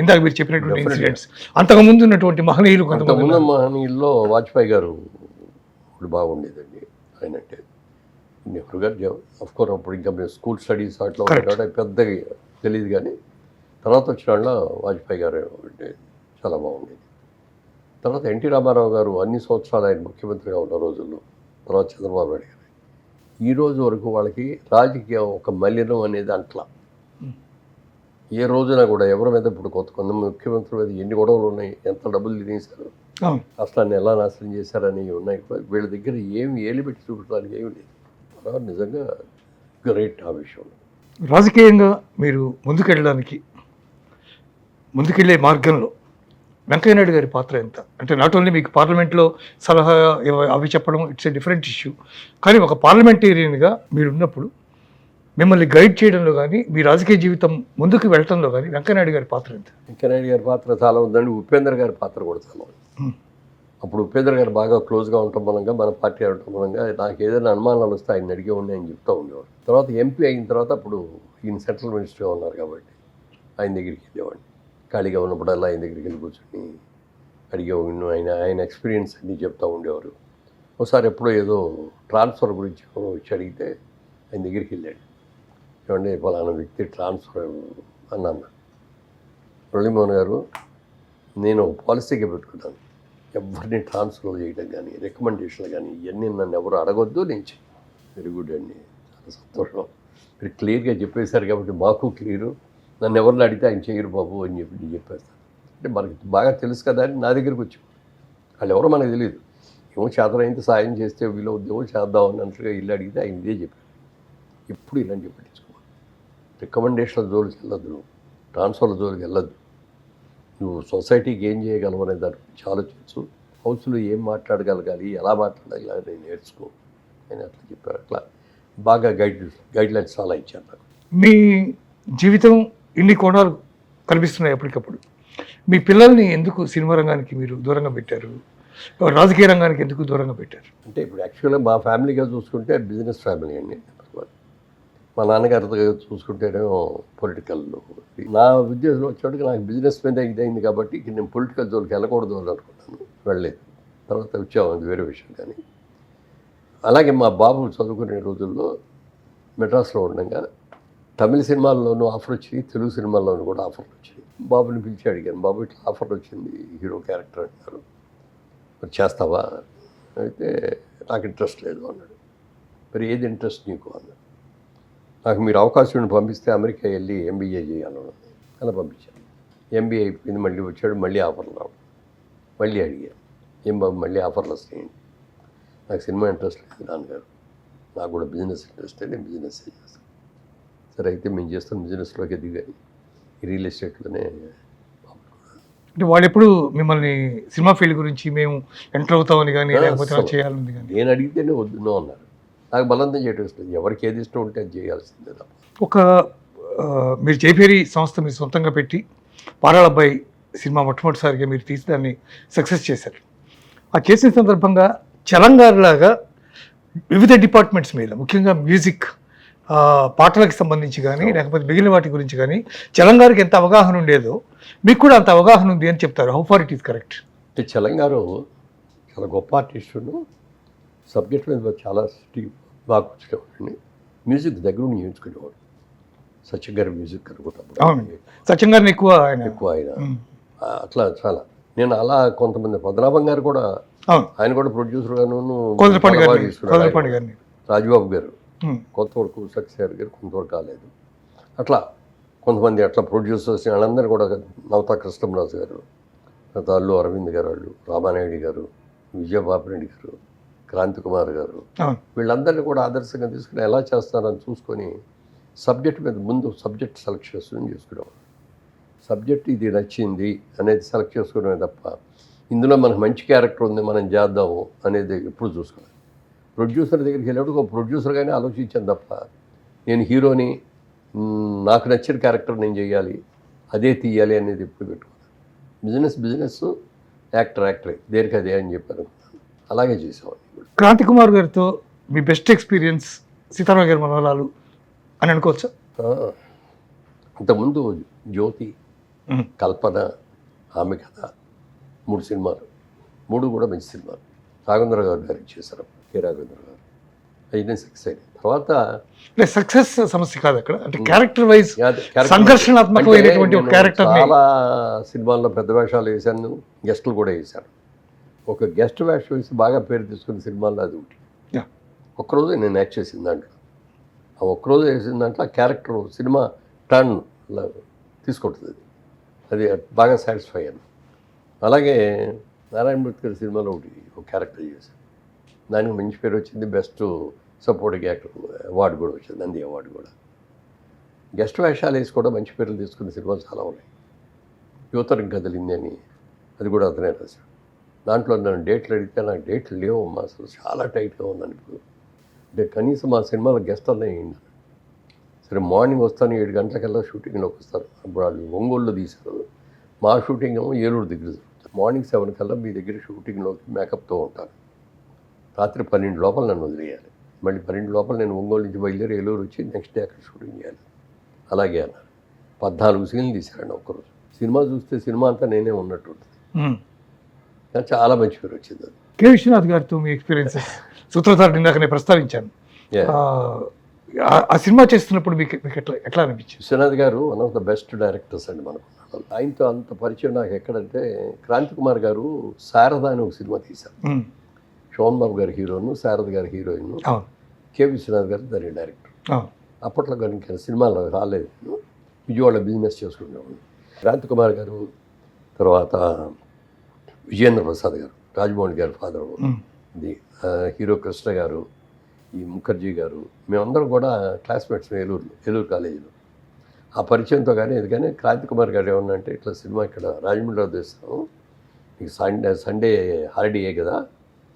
ఇందాక మీరు చెప్పినటువంటి ఇన్సిడెంట్స్. అంతకుముందు ఉన్నటువంటి మహనీయులు కొంతమంది మహనీయుల్లో వాజ్పేయి గారు ఇప్పుడు బాగుండేదండి. ఆయన అంటే నెహ్రూ గారు అఫ్కోర్స్ అప్పుడు ఇంకా మేము స్కూల్ స్టడీస్ అట్లా ఉంటాడు పెద్దగా తెలియదు, కానీ తర్వాత వచ్చిన వాళ్ళ వాజ్పేయి గారు అంటే చాలా బాగుండేది. తర్వాత ఎన్టీ రామారావు గారు అన్ని సంవత్సరాలు ఆయన ముఖ్యమంత్రిగా ఉన్న రోజుల్లో, తర్వాత చంద్రబాబు నాయుడు గారు, ఈ రోజు వరకు వాళ్ళకి రాజకీయం ఒక మలినం అనేది అంట్లా. ఏ రోజున కూడా ఎవరి మీద ఇప్పుడు కొంత ముఖ్యమంత్రి మీద ఎన్ని గొడవలు ఉన్నాయి, ఎంత డబ్బులు తినేశారు, రాష్ట్రాన్ని ఎలా నాశనం చేశారని ఉన్నాయి. వీళ్ళ దగ్గర ఏమి ఏలిపెట్టి చూపించడానికి ఏమి లేదు. అలా నిజంగా గ్రేట్ ఆ విషయంలో. రాజకీయంగా మీరు ముందుకెళ్ళే మార్గంలో వెంకయ్యనాయుడు గారి పాత్ర ఎంత? అంటే నాట్ ఓన్లీ మీకు పార్లమెంట్లో సలహా అవి చెప్పడం, ఇట్స్ ఏ డిఫరెంట్ ఇష్యూ, కానీ ఒక పార్లమెంటేరియన్గా మీరు ఉన్నప్పుడు మిమ్మల్ని గైడ్ చేయడంలో కానీ మీ రాజకీయ జీవితం ముందుకు వెళ్ళడంలో కానీ వెంకయ్యనాయుడు గారి పాత్ర ఎంత? వెంకయ్యనాయుడు గారి పాత్ర చాలా ఉందండి. ఉపేంద్ర గారి పాత్ర కూడా చాలా ఉంది. అప్పుడు ఉపేంద్ర గారు బాగా క్లోజ్గా ఉండటం మూలంగా, మన పార్టీ అవడం మూలంగా నాకు ఏదైనా అనుమానాలు వస్తే ఆయన అడిగే ఉండి ఆయన చెప్తూ ఉండేవాడు. తర్వాత ఎంపీ అయిన తర్వాత అప్పుడు ఈయన సెంట్రల్ మినిస్టర్గా ఉన్నారు కాబట్టి ఆయన దగ్గరికి వెళ్ళేవాడిని. ఖాళీగా ఉన్నప్పుడల్లా ఆయన దగ్గరికి వెళ్ళి కూర్చొని అడిగేవాడిని. ఆయన ఎక్స్పీరియన్స్ అన్నీ చెప్తూ ఉండేవారు. ఒకసారి ఎప్పుడో ఏదో ట్రాన్స్ఫర్ గురించి వచ్చి అడిగితే ఆయన దగ్గరికి వెళ్ళాడు. ఏమంటే ఫలానా వ్యక్తి ట్రాన్స్ఫర్ అన్నాను. మురళీమోహన్ గారు, నేను పాలసీగా పెట్టుకున్నాను, ఎవరిని ట్రాన్స్ఫర్ చేయడం కానీ రికమెండేషన్లు కానీ ఇవన్నీ నన్ను ఎవరు అడగొద్దు, నేను చెయ్యి. వెరీ గుడ్ అండి, చాలా సంతోషం. మీరు క్లియర్గా చెప్పేశారు కాబట్టి మాకు క్లియరు. నన్ను ఎవరిని అడిగితే ఆయన చేయరు బాబు అని చెప్పి నేను చెప్పేస్తాను. అంటే మనకి బాగా తెలుసు కదా అని నా దగ్గరికి వచ్చి, వాళ్ళు ఎవరో మనకు తెలియదు, ఏమో చేతనైతే సాయం చేస్తే వీళ్ళు ఉద్యోగం చేద్దాం అన్నట్టుగా ఇల్లు అడిగితే ఆయన ఇదే చెప్పారు. ఎప్పుడు ఇలాంటి పట్టించుకోవాలి. రికమెండేషన్ల జోలికి వెళ్ళొద్దు, నువ్వు ట్రాన్స్ఫర్ల జోలికి వెళ్ళొద్దు, నువ్వు సొసైటీకి ఏం చేయగలవు అనే దాని గురించి ఆలోచించు, హౌస్లో ఏం మాట్లాడగలగాలి, ఎలా మాట్లాడాలి అని నేర్చుకో అని అట్లా చెప్పారు. అట్లా బాగా గైడ్ లైన్స్ చాలా ఇచ్చారు నాకు. మీ జీవితం ఇన్ని కోణాలు కనిపిస్తున్నాయి ఎప్పటికప్పుడు. మీ పిల్లల్ని ఎందుకు సినిమా రంగానికి మీరు దూరంగా పెట్టారు, రాజకీయ రంగానికి ఎందుకు దూరంగా పెట్టారు? అంటే ఇప్పుడు యాక్చువల్గా మా ఫ్యామిలీగా చూసుకుంటే బిజినెస్ ఫ్యామిలీ అండి. మా నాన్నగారితో చూసుకుంటేనేమో పొలిటికల్. నా ఉద్దేశంలో వచ్చేటికి నాకు బిజినెస్ మీద ఇదైంది కాబట్టి నేను పొలిటికల్ జోలికి వెళ్ళకూడదు అని అనుకుంటాను, వెళ్ళలేదు. తర్వాత వచ్చాము, అది వేరే విషయం. కానీ అలాగే మా బాబు చదువుకునే రోజుల్లో మెడ్రాస్లో ఉండగా తమిళ సినిమాల్లోనూ ఆఫర్ వచ్చింది, తెలుగు సినిమాల్లోనూ కూడా ఆఫర్లు వచ్చినాయి. బాబుని పిలిచి అడిగాను, బాబు ఇట్లా ఆఫర్ వచ్చింది, హీరో క్యారెక్టర్ అంటారు, మరి చేస్తావా? అయితే నాకు ఇంట్రెస్ట్ లేదు అన్నాడు. మరి ఏది ఇంట్రెస్ట్ నీకు అన్నాడు. నాకు మీరు అవకాశం పంపిస్తే అమెరికా వెళ్ళి ఎంబీఏ చేయాలన్నాడు. అలా పంపించాను. ఎంబీఏ అయిపోయింది, మళ్ళీ వచ్చాడు, మళ్ళీ ఆఫర్లు రావడం. మళ్ళీ అడిగాను, ఏం బాబు మళ్ళీ ఆఫర్లు వస్తాయండి? నాకు సినిమా ఇంట్రెస్ట్ లేదు నాన్నగారు, నాకు కూడా బిజినెస్ ఇంట్రెస్ట్, నేను బిజినెస్ చేస్తాను. సరే అయితే మేము చేస్తాం బిజినెస్లోకి దిగాలి, ఈ రియల్ ఎస్టేట్లోనే. అంటే వాళ్ళు ఎప్పుడు మిమ్మల్ని సినిమా ఫీల్డ్ గురించి మేము ఎంటర్ అవుతామని కానీ లేకపోతే చేయాలని కానీ నేను అడిగితేనే వద్దునో అన్నారు. నాకు బలవంతం చేయడం ఇష్టం, ఎవరికి ఏది ఇష్టం ఉంటే అది చేయాల్సిందే. ఒక మీరు జైపేరి సంస్థ మీరు సొంతంగా పెట్టి పారాళబ్బాయి సినిమా మొట్టమొదటిసారిగా మీరు తీసి దాన్ని సక్సెస్ చేశారు. ఆ చేసిన సందర్భంగా చలంగారులాగా వివిధ డిపార్ట్మెంట్స్ మీద, ముఖ్యంగా మ్యూజిక్, పాటలకు సంబంధించి కానీ లేకపోతే మిగిలిన వాటి గురించి కానీ చలంగారికి ఎంత అవగాహన ఉండేదో మీకు కూడా అంత అవగాహన ఉంది అని చెప్తారు. How far it is correct? అంటే చలంగారు చాలా గొప్ప ఆర్టిస్టును, సబ్జెక్ట్ మీద చాలా బాగా కూర్చునేవాడిని. మ్యూజిక్ దగ్గర నుండి చేయించుకునేవాడు. సత్యం గారి మ్యూజిక్ అనుకుంటాను. అవును, సత్యం గారిని ఎక్కువ ఆయన ఎక్కువ ఆయన అట్లా చాలా. నేను అలా కొంతమంది పద్మనాభం గారు కూడా, అవును, ఆయన కూడా ప్రొడ్యూసర్ గాను కోదలపాండి గారిని రాజబాబు గారు కొంతవరకు సక్సెస్ గారు కొంతవరకు కాలేదు. అట్లా కొంతమంది అట్లా ప్రొడ్యూసర్స్ వాళ్ళందరూ కూడా, నవతా కృష్ణరాజు గారు, అల్లు అరవింద్ గారు, వాళ్ళు రామానాయుడు గారు, విజయబాబురెడ్డి గారు, క్రాంతి కుమార్ గారు, వీళ్ళందరినీ కూడా ఆదర్శంగా తీసుకుని ఎలా చేస్తారని చూసుకొని సబ్జెక్ట్ మీద ముందు సబ్జెక్ట్ సెలెక్ట్ చేసుకుని చేసుకునేవాడు. సబ్జెక్ట్ ఇది నచ్చింది అనేది సెలెక్ట్ చేసుకోవడమే తప్ప ఇందులో మనకు మంచి క్యారెక్టర్ ఉంది మనం చేద్దాము అనేది ఎప్పుడు చూసుకోవాలి. ప్రొడ్యూసర్ దగ్గరికి వెళ్ళేప్పుడు ఒక ప్రొడ్యూసర్గానే ఆలోచించాను తప్ప నేను హీరోని నాకు నచ్చిన క్యారెక్టర్ నేను చేయాలి, అదే తీయాలి అనేది ఎప్పుడు పెట్టుకోవాలి. బిజినెస్, యాక్టరే దేనికి అదే అని చెప్పాను. అలాగే చేసేవాడిని. క్రాంతి కుమార్ గారితో మీ బెస్ట్ ఎక్స్పీరియన్స్ సీతారామ గారి మనవరాలు అని అనుకోవచ్చా? అంతకుముందు జ్యోతి, కల్పన, ఆమె కథ, 3 సినిమాలు, 3 కూడా మంచి సినిమాలు. రాఘవేంద్ర గారు డైరెక్ట్ చేశారు, కె రాఘవేంద్ర గారు. అయినా సక్సెస్ అయింది. తర్వాత సక్సెస్ సమస్య కాదు అక్కడ, అంటే క్యారెక్టర్ వైజ్ సంఘర్షణాత్మకమైనటువంటి ఒక క్యారెక్టర్. చాలా సినిమాల్లో పెద్ద వేషాలు వేశాను, గెస్టులు కూడా వేశాను. ఒక గెస్ట్ వేషం వేసి బాగా పేరు తీసుకున్న సినిమాల్లో అది ఒకటి. ఒక్కరోజే నేను యాక్ట్ చేసిన దాంట్లో, ఆ ఒక్కరోజు వేసిన దాంట్లో ఆ క్యారెక్టర్ సినిమా టర్న్ తీసుకుంటుంది. అది బాగా సాటిస్ఫై అయ్యాను. అలాగే నారాయణమూర్తి గారి సినిమాలో ఒక క్యారెక్టర్ చేశాను, దానికి మంచి పేరు వచ్చింది. బెస్ట్ సపోర్టింగ్ యాక్టర్ అవార్డు కూడా వచ్చింది, నంది అవార్డు కూడా. గెస్ట్ వేషాలు వేసి కూడా మంచి పేర్లు తీసుకున్న సినిమాలు చాలా ఉన్నాయి. యువతరం కదిలింది అని, అది కూడా అతనే రాశాడు. దాంట్లో నన్ను డేట్లు అడిగితే నాకు డేట్లు లేవు అమ్మా, అసలు చాలా టైట్గా ఉన్నాను ఇప్పుడు. అంటే కనీసం మా సినిమాలో గెస్ట్ అన్న అయింది. సరే మార్నింగ్ వస్తాను, 7 గంటలకల్లా షూటింగ్లోకి వస్తారు. అప్పుడు వాళ్ళు ఒంగోలులో తీశారు, మా షూటింగ్ ఏమో ఏలూరు దగ్గర జరుగుతుంది. మార్నింగ్ 7 కల్లా మీ దగ్గర షూటింగ్లోకి మేకప్తో ఉంటాను. రాత్రి 12 లోపల నన్ను వదిలేయాలి. మళ్ళీ 12 లోపల నేను ఒంగోలు నుంచి బయలుదేరి ఏలూరు వచ్చి నెక్స్ట్ డే అక్కడ షూటింగ్ చేయాలి. అలాగే అన్నారు. 14 సీన్లు తీశారండి ఒక్కరోజు. సినిమా చూస్తే సినిమా అంతా నేనే ఉన్నట్టు ఉంటుంది. చాలా మంచి పేరు వచ్చింది. అది కె విశ్వనాథ్ గారితో మీ ఎక్స్పీరియన్సెస్ సూత్రధారుడు ఇందాక నేను ప్రస్తావించాను. ఆ సినిమా చేస్తున్నప్పుడు మీకు ఎట్లా అనిపించింది? విశ్వనాథ్ గారు one of the best directors అండి మనకు. ఆయనతో అంత పరిచయం నాకు ఎక్కడంటే, క్రాంతి కుమార్ గారు శారద అని ఒక సినిమా తీశారు. శోభన్ బాబు గారి హీరోను, శారద గారి హీరోయిన్, కె విశ్వనాథ్ గారు దాని డైరెక్టర్. అప్పట్లో కానీ సినిమాలో రాలేదు, విజయవాడ బిజినెస్ చేసుకునేవాడు. క్రాంతి కుమార్ గారు, తర్వాత విజయేంద్ర ప్రసాద్ గారు, రాజమౌళి గారు ఫాదర్, ఇది హీరో కృష్ణ గారు, ఈ ముఖర్జీ గారు, మేమందరం కూడా క్లాస్మేట్స్ ఏలూరు కాలేజీలో. ఆ పరిచయంతో కానీ ఇది కానీ క్రాంతి కుమార్ గారు ఏమన్నా అంటే, ఇట్లా సినిమా ఇక్కడ రాజమండ్రిలో తీస్తాము, మీకు సండే హాలిడే కదా,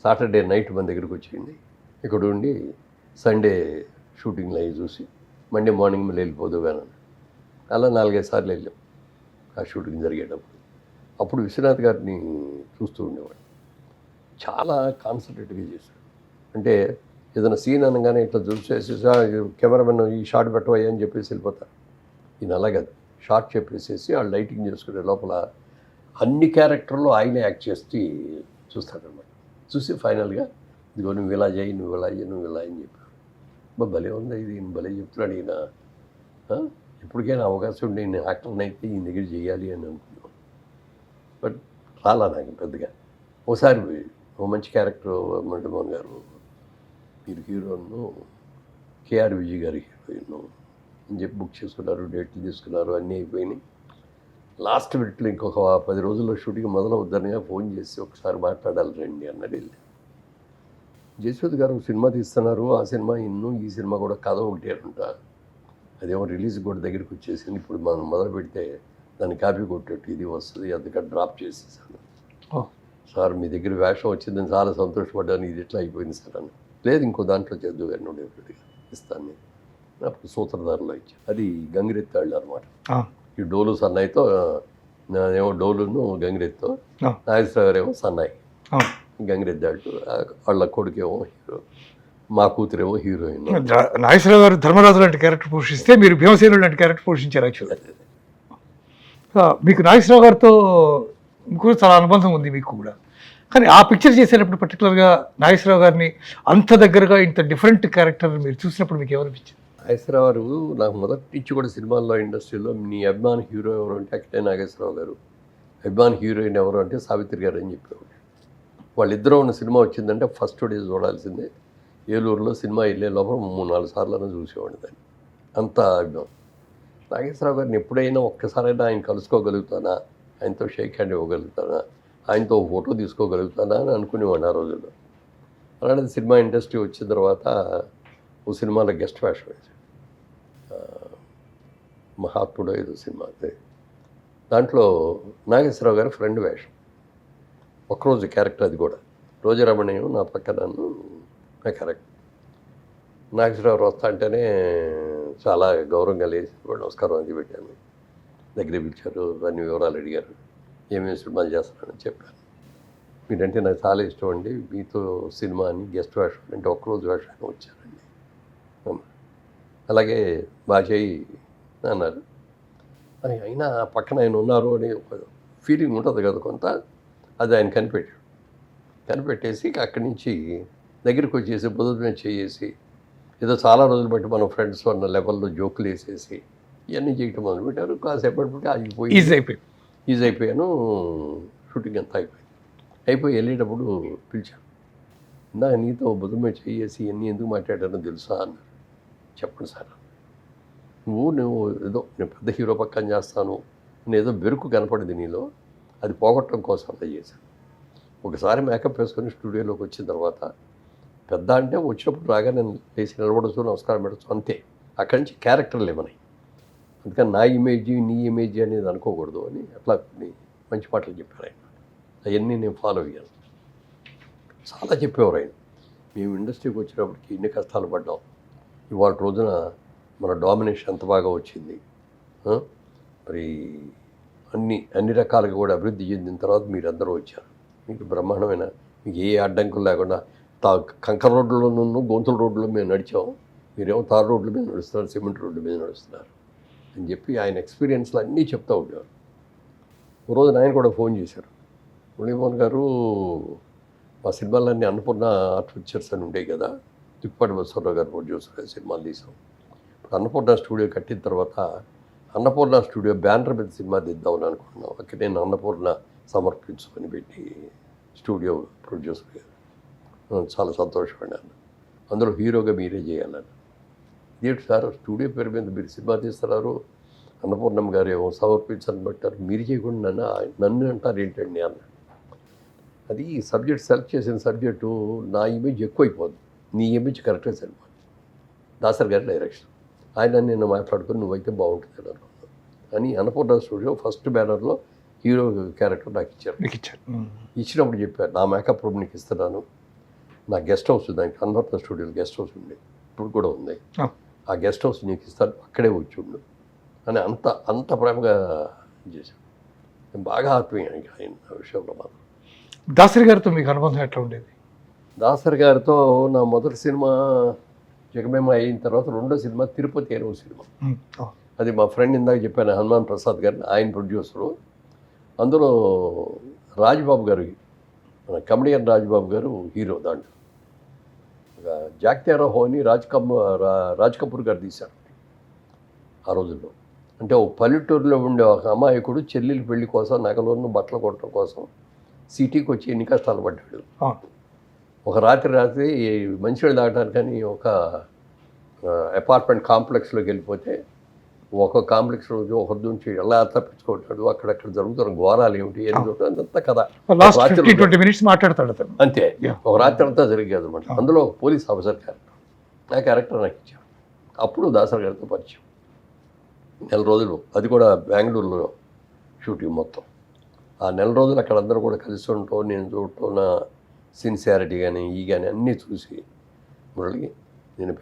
సాటర్డే నైట్ మన దగ్గరికి వచ్చింది, ఇక్కడ ఉండి సండే షూటింగ్లో అవి చూసి మండే మార్నింగ్ మళ్ళీ వెళ్ళిపోదు కానీ. అలా 4-5 సార్లు వెళ్ళాం ఆ షూటింగ్ జరిగేటప్పుడు. అప్పుడు విశ్వనాథ్ గారిని చూస్తూ ఉండేవాడు. చాలా కాన్సన్ట్రేట్గా చేశాడు. అంటే ఏదైనా సీన్ అనగానే ఇట్లా చూసేసి కెమెరామెన్ ఈ షాట్ పెట్టవయ్యా అని చెప్పేసి వెళ్ళిపోతారు. ఈయన అలాగే షార్ట్ చెప్పేసేసి వాళ్ళు లైటింగ్ చేసుకునే లోపల అన్ని క్యారెక్టర్లో ఆయనే యాక్ట్ చేసి చూస్తాడనమాట. చూసి ఫైనల్గా ఇదిగో నువ్వు ఇలా చేయి, నువ్వు ఇలా చేయి, నువ్వు ఇలా అని చెప్పాడు. భలే ఉంది ఇది, భలే చెప్తున్నాడు ఈయన. ఇప్పటికైనా అవకాశం ఉండి నేను యాక్టర్ని అయితే ఈయన దగ్గర చేయాలి అని అనుకున్నాను. బట్ రాలా నాకు పెద్దగా. ఒకసారి ఓ మంచి క్యారెక్టర్ మంటమోహన్ గారు మీరు హీరోను, కేఆర్ విజయ్ గారి హీరోయిన్ అని చెప్పి బుక్ చేసుకున్నారు, డేట్లు తీసుకున్నారు, అన్నీ అయిపోయినాయి. లాస్ట్ మినిట్లో ఇంకొక 10 రోజుల్లో షూటింగ్ మొదలవుద్దనిగా ఫోన్ చేసి ఒకసారి మాట్లాడాలి రండి అన్నది వెళ్ళి. జయశ్వత్ గారు సినిమా తీస్తున్నారు, ఆ సినిమా ఈ సినిమా కూడా కథ ఒకటి అంట, అదేమో రిలీజ్ కూడా దగ్గరికి వచ్చేసింది, ఇప్పుడు మనం మొదలు పెడితే దాన్ని కాపీ కొట్టేట్టు ఇది వస్తుంది, అందుకని డ్రాప్ చేసేసాను. సార్ మీ దగ్గర వేషం వచ్చిందని చాలా సంతోషపడ్డాను, ఇది ఎట్లా అయిపోయింది సార్ అని. లేదు ఇంకో దాంట్లో చేద్దు కానీ ఉండేవాడిగా ఇస్తాను నేను. అప్పుడు సూత్రధారలో ఇచ్చాను. అది గంగిరెత్తాళ్ళు అనమాట. ఈ డోలు సన్నాయితో, ఏమో డోలును గంగిరెత్తో, నాగేశ్వరరావు గారు ఏమో సన్నాయి, గంగిరెద్దాళ్ళు, వాళ్ళ కొడుకేమో హీరో, మా కూతురేమో హీరోయిన్. నాగేశ్వరరావు గారు ధర్మరాజు లాంటి క్యారెక్టర్ పోషిస్తే మీరు భీమసేనుడు లాంటి క్యారెక్టర్ పోషించారు. యాక్చువల్గా మీకు నాగేశ్వరరావు గారితో కూడా చాలా అనుబంధం ఉంది మీకు కూడా. కానీ ఆ పిక్చర్ చేసేటప్పుడు పర్టికులర్గా నాగేశ్వరరావు గారిని అంత దగ్గరగా ఇంత డిఫరెంట్ క్యారెక్టర్ మీరు చూసినప్పుడు మీకు ఏమనిపించింది? నాగేశ్వరరావు గారు నాకు మొదటి నుంచి కూడా సినిమాల్లో ఇండస్ట్రీలో నీ అభిమాన హీరో ఎవరు అంటే అక్కడే నాగేశ్వరరావు గారు, అభిమాన హీరోయిన్ ఎవరు అంటే సావిత్రి గారు అని చెప్పేవాడు. వాళ్ళిద్దరూ ఉన్న సినిమా వచ్చిందంటే ఫస్ట్ డే చూడాల్సిందే. ఏలూరులో సినిమా వెళ్ళే లోపల 3-4 సార్లు చూసేవాడిని దాన్ని. అంత అభిమానం. నాగేశ్వరరావు గారిని ఎప్పుడైనా ఒక్కసారైనా ఆయన కలుసుకోగలుగుతానా, ఆయనతో షేక్ హ్యాండ్ ఇవ్వగలుగుతానా, ఆయనతో ఫోటో తీసుకోగలుగుతానా అని అనుకునేవాడిని ఆ రోజుల్లో. అలాంటిది సినిమా ఇండస్ట్రీ వచ్చిన తర్వాత ఓ సినిమాలో గెస్ట్ వేషం వేశాడు. మహాత్ముడు ఏదో సినిమా అది. దాంట్లో నాగేశ్వరరావు గారి ఫ్రెండ్ వేషం. ఒక్కరోజు క్యారెక్టర్ అది కూడా. రోజరమణీయం నా పక్కన నా క్యారెక్టర్. నాగేశ్వరరావు వస్తా అంటేనే చాలా గౌరవంగా లేచి నమస్కారం అది పెట్టాను. దగ్గర పిలిచారు, అన్ని వివరాలు అడిగారు. ఏమేమి సినిమాలు చేస్తానని చెప్పాను. మీరంటే నాకు చాలా ఇష్టం అండి, మీతో సినిమా అని గెస్ట్ వేషం అంటే ఒక్కరోజు వేషాన్ని వచ్చానండి. అలాగే బాగా చేయి అన్నారు. అని అయినా పక్కన ఆయన ఉన్నారు అని ఒక ఫీలింగ్ ఉంటుంది కదా కొంత. అది ఆయన కనిపెట్టాడు. కనిపెట్టేసి అక్కడి నుంచి దగ్గరికి వచ్చేసి బుధ మీద చేసి ఏదో చాలా రోజులు బట్టి మన ఫ్రెండ్స్ అన్న లెవెల్లో జోకులు వేసేసి ఇవన్నీ చేయటం మొదలుపెట్టారు. కాసేపటి ఆగిపోయి ఈజీ అయిపోయాను. షూటింగ్ అంతా అయిపోయి వెళ్ళేటప్పుడు పిలిచాను. ఇందాక నీతో బుధ మీద చేసి ఇవన్నీ ఎందుకు మాట్లాడానో తెలుసా అన్నారు. చెప్పండి సార్. నువ్వు ఏదో నేను పెద్ద హీరో పక్కన చేస్తాను, నేను ఏదో బెరుకు కనపడింది నీలో, అది పోగొట్టడం కోసం అలా చేశాను. ఒకసారి మేకప్ వేసుకొని స్టూడియోలోకి వచ్చిన తర్వాత పెద్ద అంటే వచ్చినప్పుడు రాగా నేను లేచి నిలబడచ్చు, నమస్కారం పెట్టచ్చు, అంతే. అక్కడి నుంచి క్యారెక్టర్లు ఏమన్నాయి. అందుకని నా ఇమేజ్ నీ ఇమేజ్ అనేది అనుకోకూడదు అని అట్లా మంచి మాటలు చెప్పారు ఆయన. అవన్నీ నేను ఫాలో అయ్యాను. చాలా చెప్పేవారు ఆయన. మేము ఇండస్ట్రీకి వచ్చినప్పటికి ఇన్ని కష్టాలు పడ్డాం, ఇవాళ రోజున మన డామినేషన్ ఎంత బాగా వచ్చింది, మరి అన్ని రకాలుగా కూడా అభివృద్ధి చెందిన తర్వాత మీరందరూ వచ్చారు. మీకు బ్రహ్మాండమైన, మీకు ఏ అడ్డంకులు లేకుండా కంకర రోడ్లలోనూ గొంతుల రోడ్లో మేము నడిచాం, మీరేమో తారు రోడ్ల మీద నడుస్తున్నారు, సిమెంట్ రోడ్ల మీద నడుస్తున్నారు అని చెప్పి ఆయన ఎక్స్పీరియన్స్లు అన్నీ చెప్తూ ఉండేవారు. ఒక రోజు ఆయన కూడా ఫోన్ చేశారు. మురళీమోహన్ గారు, మా సినిమాలన్నీ అన్నపూర్ణ ఆర్ట్ పిక్చర్స్ అని ఉండేవి కదా, తిప్పాటి బసవరావు గారు ప్రొడ్యూసర్ సినిమాలు తీసాం. ఇప్పుడు అన్నపూర్ణ స్టూడియో కట్టిన తర్వాత అన్నపూర్ణ స్టూడియో బ్యానర్ మీద సినిమా తీద్దామని అనుకున్నాం. అక్కడ నేను అన్నపూర్ణ సమర్పించుకొని పెట్టి స్టూడియో ప్రొడ్యూసర్ గారు చాలా సంతోషపడ్డాను. అందులో హీరోగా మీరే చేయాలని. ఇదేంటి సార్, స్టూడియో పేరు మీద మీరు సినిమా తీస్తున్నారు, అన్నపూర్ణమ్మ గారు ఏమో సమర్పించని పెట్టారు, మీరు చేయకుండా నన్ను అంటారు ఏంటండి అన్నాడు. అది సబ్జెక్ట్ సెలెక్ట్ చేసిన సబ్జెక్టు నా ఇమేజ్ ఎక్కువైపోద్ది, నీ ఇమేజ్ కరెక్ట్గా సరిపోద్ది. దాసర్ గారి డైరెక్షన్. ఆయన నేను మాట్లాడుకుని నువ్వైతే బాగుంటుంది అనుకున్నాను అని అన్నపూర్ణ స్టూడియో ఫస్ట్ బ్యానర్లో హీరో క్యారెక్టర్ నాకు ఇచ్చారు. ఇచ్చినప్పుడు చెప్పారు, నా మేకప్ రూమ్ నీకు ఇస్తున్నాను, నా గెస్ట్ హౌస్ దానికి అన్నపూర్ణ స్టూడియోలో గెస్ట్ హౌస్ ఉంది, ఇప్పుడు కూడా ఉంది, ఆ గెస్ట్ హౌస్ నీకు ఇస్తాను, అక్కడే వచ్చి ఉండు అని అంత ప్రేమగా చేశాను. నేను బాగా ఆత్మీయంగా ఆయన విషయంలో మాత్రం. దాసరి గారితో మీకు అనుబంధం ఎట్లా ఉండేది? దాసరి గారితో నా మొదటి సినిమా జగమేమ అయిన తర్వాత రెండో సినిమా తిరుపతి అనే సినిమా. అది మా ఫ్రెండ్ ఇందాక చెప్పాను హనుమాన్ ప్రసాద్ గారిని, ఆయన ప్రొడ్యూసరు. అందులో రాజ్బాబు గారు, మన కమెడియన్ రాజ్బాబు గారు హీరో. దాంట్లో జాక్ తెరహో అని రాజ్ కపూర్ గారు తీశారు ఆ రోజుల్లో. అంటే ఒక పల్లెటూరులో ఉండే ఒక అమాయకుడు చెల్లెలు పెళ్లి కోసం నగలోను బట్టలు కొట్టడం కోసం సిటీకి వచ్చి ఎన్ని కష్టాలు పడ్డాడు. ఒక రాత్రి మంచినీళ్ళు తాగడానికని ఒక అపార్ట్మెంట్ కాంప్లెక్స్లోకి వెళ్ళిపోతే ఒక కాంప్లెక్స్ రోజు ఒక నుంచి ఎలా తప్పించుకుంటాడు, అక్కడక్కడ జరుగుతున్న ఘోరాలు ఏమిటి అంతా కదా మాట్లాడతాడు అంతే. ఒక రాత్రి అంతా జరిగేది అనమాట. అందులో పోలీస్ ఆఫీసర్ క్యారెక్టర్, ఆ క్యారెక్టర్ నాకు ఇచ్చాడు. అప్పుడు దాసరి గారితో పరిచయం. 4 రోజులు, అది కూడా బెంగళూరులో షూటింగ్ మొత్తం. ఆ 4 రోజులు అక్కడ అందరూ కూడా కలిసి ఉంటాం, నేను చూడటం, నా సిన్సియారిటీ కానీ కానీ అన్నీ చూసి మురళి నేను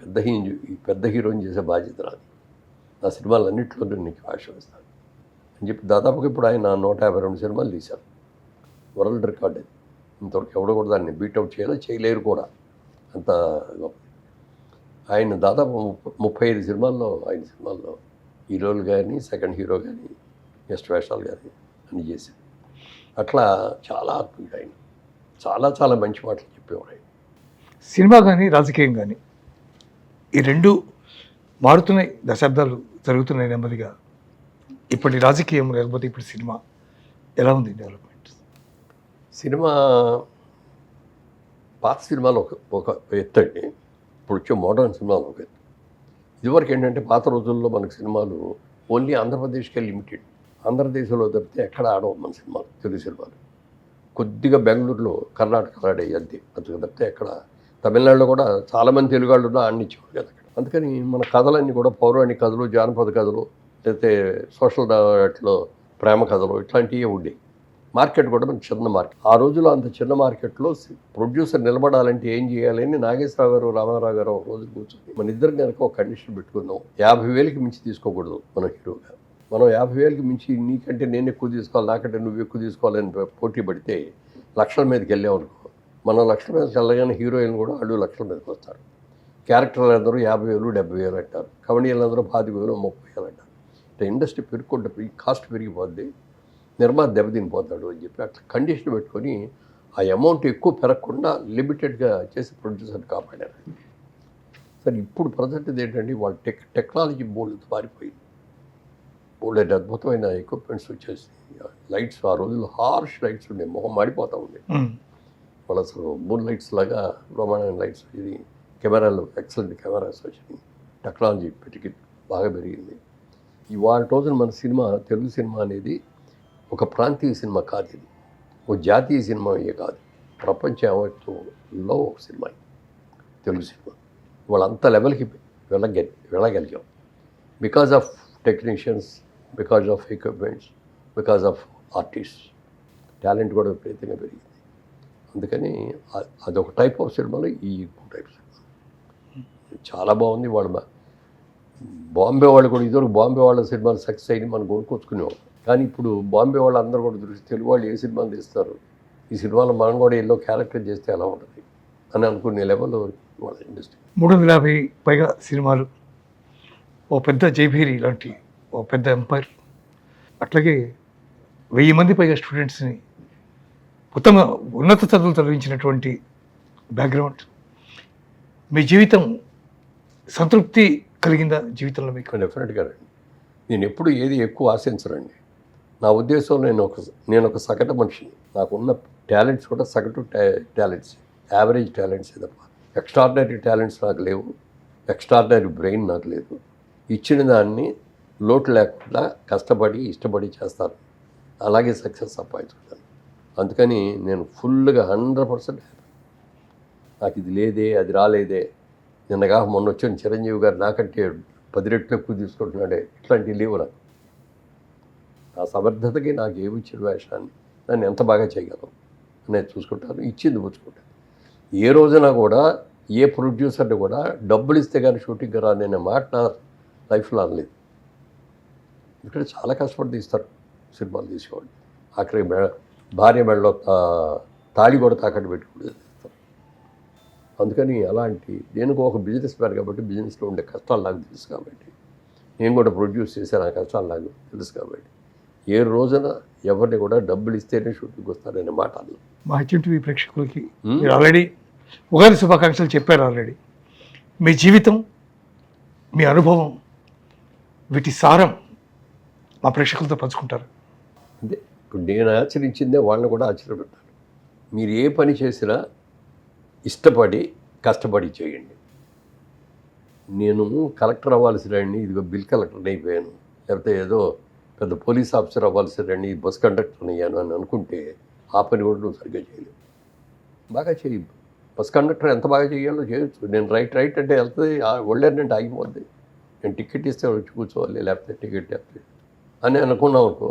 పెద్ద హీరోని చేసే బాధ్యత రాదు, నా సినిమాలన్నింటిలో నీకు ఆశీర్వదిస్తాను అని చెప్పి దాదాపుగా ఇప్పుడు ఆయన 152 సినిమాలు తీశారు. వరల్డ్ రికార్డ్ అది. ఇంతవరకు ఎవడో కూడా దాన్ని బీట్అవుట్ చేయలేరు కూడా, అంత గొప్ప. ఆయన దాదాపు 35 సినిమాల్లో హీరోలు కానీ సెకండ్ హీరో కానీ గెస్ట్ వేషాలు కానీ అన్నీ చేశారు. అట్లా చాలా ఆత్మీయుడు ఆయన, చాలా చాలా మంచి మాటలు చెప్పేవారు ఆయన. సినిమా కానీ రాజకీయం కానీ ఈ రెండు మారుతున్నాయి, దశాబ్దాలు జరుగుతున్నాయి నెమ్మదిగా. ఇప్పటి రాజకీయం లేకపోతే ఇప్పుడు సినిమా ఎలా ఉంది డెవలప్మెంట్? సినిమా పాత సినిమాలు ఒక ఎత్తు అండి, ఇప్పుడు వచ్చే మోడర్న్ సినిమాలు ఒక ఎత్తు. ఇదివరకు ఏంటంటే పాత రోజుల్లో మనకు సినిమాలు ఓన్లీ ఆంధ్రప్రదేశ్కే లిమిటెడ్. ఆంధ్రదేశంలో తప్పితే ఎక్కడ ఆడవు మన సినిమాలు, తెలుగు సినిమాలు. కొద్దిగా బెంగళూరులో కర్ణాటక ఆడేవి అంతే, అంతకు తప్పితే ఎక్కడ. తమిళనాడులో కూడా చాలామంది తెలుగు వాళ్ళు ఉన్నా ఆడినిచ్చేవారు కదా అక్కడ. అందుకని మన కథలన్నీ కూడా పౌరాణిక కథలు, జానపద కథలు, లేకపోతే సోషల్ వాటిలో ప్రేమ కథలు ఇట్లాంటివే ఉండేవి. మార్కెట్ కూడా మన చిన్న మార్కెట్. ఆ రోజుల్లో అంత చిన్న మార్కెట్లో ప్రొడ్యూసర్ నిలబడాలంటే ఏం చేయాలని నాగేశ్వరరావు గారు, రామారావు గారు ఒక రోజు కూర్చొని మన ఇద్దరు కనుక ఒక కండిషన్ పెట్టుకున్నాం. 50,000కి మించి తీసుకోకూడదు మన హీరోగా. మనం 50,000కి మించి నీకంటే నేను ఎక్కువ తీసుకోవాలి, నాకంటే నువ్వు ఎక్కువ తీసుకోవాలని పోటీ పడితే లక్షల మీదకి వెళ్ళామనుకో, మనం లక్షల మీదకి వెళ్ళగానే హీరోయిన్ కూడా వాళ్ళు లక్షల మీదకి వస్తారు. క్యారెక్టర్లు అందరూ 50,000, 70,000 అంటారు. కమెడీలు అందరూ 25,000, 30,000 అంటారు. ఇట్లా ఇండస్ట్రీ పెరుగుకుంటే కాస్ట్ పెరిగిపోద్ది, నిర్మాత దెబ్బతినిపోతాడు అని చెప్పి అట్లా కండిషన్ పెట్టుకొని ఆ అమౌంట్ ఎక్కువ పెరగకుండా లిమిటెడ్గా చేసి ప్రొడ్యూసర్ కాపాడారు. సరే ఇప్పుడు ప్రజెంట్ ఏంటంటే వాళ్ళ టెక్నాలజీ బోల్డ్ మారిపోయింది. బోల్డ్ అద్భుతమైన ఎక్విప్మెంట్స్ వచ్చేసి, లైట్స్ ఆ రోజుల్లో హార్ష్ లైట్స్ ఉండే, మొహం మాడిపోతూ ఉండే. వాళ్ళు అసలు మూన్ లైట్స్ లాగా బ్రహ్మాండమైన లైట్స్, ఇది కెమెరాలు ఎక్సలెంట్ కెమెరాస్ వచ్చినాయి. టెక్నాలజీ పెరిగి బాగా పెరిగింది. ఇవాళ రోజున మన సినిమా, తెలుగు సినిమా అనేది ఒక ప్రాంతీయ సినిమా కాదు, ఇది ఒక జాతీయ సినిమా కాదు, ప్రపంచ యావత్తులో ఒక సినిమా తెలుగు సినిమా. వాళ్ళంత లెవెల్కి వెళ్ళగలిగాం because of technicians, because of equipments, because of artist. Talent కూడా విపరీతంగా పెరిగింది. అందుకని అదొక టైప్ ఆఫ్ సినిమాలో ఈ టైప్ సినిమా చాలా బాగుంది. వాళ్ళు బాంబే వాళ్ళు కూడా ఇదివరకు బాంబే వాళ్ళ సినిమాలు సక్సెస్ అయ్యి మనం కొనుక్కొచ్చుకునేవాళ్ళం. కానీ ఇప్పుడు బాంబే వాళ్ళు అందరూ కూడా దృష్టి తెలుగు వాళ్ళు ఏ సినిమాలు తీస్తారు, ఈ సినిమాలో మనం కూడా ఎల్లో క్యారెక్టర్ చేస్తే ఎలా ఉంటుంది అని అనుకునే లెవెల్లో వాళ్ళ ఇండస్ట్రీ. 350 పైగా సినిమాలు, ఓ పెద్ద జైభీరి లాంటి ఓ పెద్ద ఎంపైర్, అట్లాగే 1000 మంది పైగా స్టూడెంట్స్ని ఉత్తమ ఉన్నత చదువులు చదివించినటువంటి బ్యాక్గ్రౌండ్. మీ జీవితం సంతృప్తి కలిగిందా జీవితంలో మీకు? డెఫినెట్గా రండి. నేను ఎప్పుడు ఏది ఎక్కువ ఆశించరండి. నా ఉద్దేశం నేను ఒక సగటు మనిషిని. నాకున్న టాలెంట్స్ కూడా సగటు టాలెంట్స్, యావరేజ్ టాలెంట్స్ తప్ప ఎక్స్ట్రాడినరీ టాలెంట్స్ నాకు లేవు, ఎక్స్ట్రాడినరీ బ్రెయిన్ నాకు లేదు. ఇచ్చిన దాన్ని లోటు లేకుండా కష్టపడి ఇష్టపడి చేస్తాను, అలాగే సక్సెస్ సంపాదించుకుంటాను. అందుకని నేను ఫుల్గా 100% హ్యాపీ. నాకు ఇది లేదే, అది రాలేదే, నిన్నగా మొన్న వచ్చిన చిరంజీవి గారు నాకంటే 10 రెట్లు ఎక్కువ తీసుకుంటున్నాడే, ఇట్లాంటివి లేవు నాకు. నా సమర్థతకి నాకు ఏమి ఇచ్చిన వేషాన్ని నన్ను ఎంత బాగా చేయగలను అనేది చూసుకుంటాను, ఇచ్చింది పుచ్చుకుంటాను. ఏ రోజున కూడా ఏ ప్రొడ్యూసర్ని కూడా డబ్బులు ఇస్తే కానీ షూటింగ్ రాననే మాట నా లైఫ్లో అనలేదు. ఇక్కడ చాలా కష్టపడి తీస్తారు సినిమాలు తీసేవాళ్ళు. ఆఖరి భార్య మెడలో తాళి కూడా తాకట్టు పెట్టుకుంటే తీస్తారు. అందుకని అలాంటి నేను ఒక బిజినెస్ మ్యాన్ కాబట్టి బిజినెస్లో ఉండే కష్టాలు నాకు తెలుసు కాబట్టి, నేను కూడా ప్రొడ్యూస్ చేశాను, ఆ కష్టాలు నాకు తెలుసు కాబట్టి ఏ రోజున ఎవరిని కూడా డబ్బులు ఇస్తేనే షూటింగ్ వస్తారనే మాట అన్న. మా హెచ్ఎంటీవీ ప్రేక్షకులకి మీరు ఆల్రెడీ ఉగాది శుభాకాంక్షలు చెప్పారు ఆల్రెడీ. మీ జీవితం, మీ అనుభవం, వీటి సారం మా ప్రేక్షకులతో పంచుకుంటారు. అంటే ఇప్పుడు నేను ఆచరించిందే వాళ్ళని కూడా ఆశ్చర్యపెట్టాలి. మీరు ఏ పని చేసినా ఇష్టపడి కష్టపడి చేయండి. నేను కలెక్టర్ అవ్వాల్సినండి, ఇదిగో బిల్ కలెక్టర్ అయిపోయాను, లేకపోతే ఏదో పెద్ద పోలీస్ ఆఫీసర్ అవ్వాల్సినండి, బస్ కండక్టర్ అయ్యాను అని అనుకుంటే ఆ పని కూడా నువ్వు సరిగ్గా చేయలేవు. బాగా చేయి. బస్ కండక్టర్ ఎంత బాగా చేయాలో చేయొచ్చు. నేను రైట్ అంటే వెళ్తుంది, ఒళ్ళేనంటే ఆగిపోద్ది. నేను టికెట్ ఇస్తే వచ్చి కూర్చోవాలి, లేకపోతే టికెట్ లేకపోతే అని అనుకున్నావు అనుకో,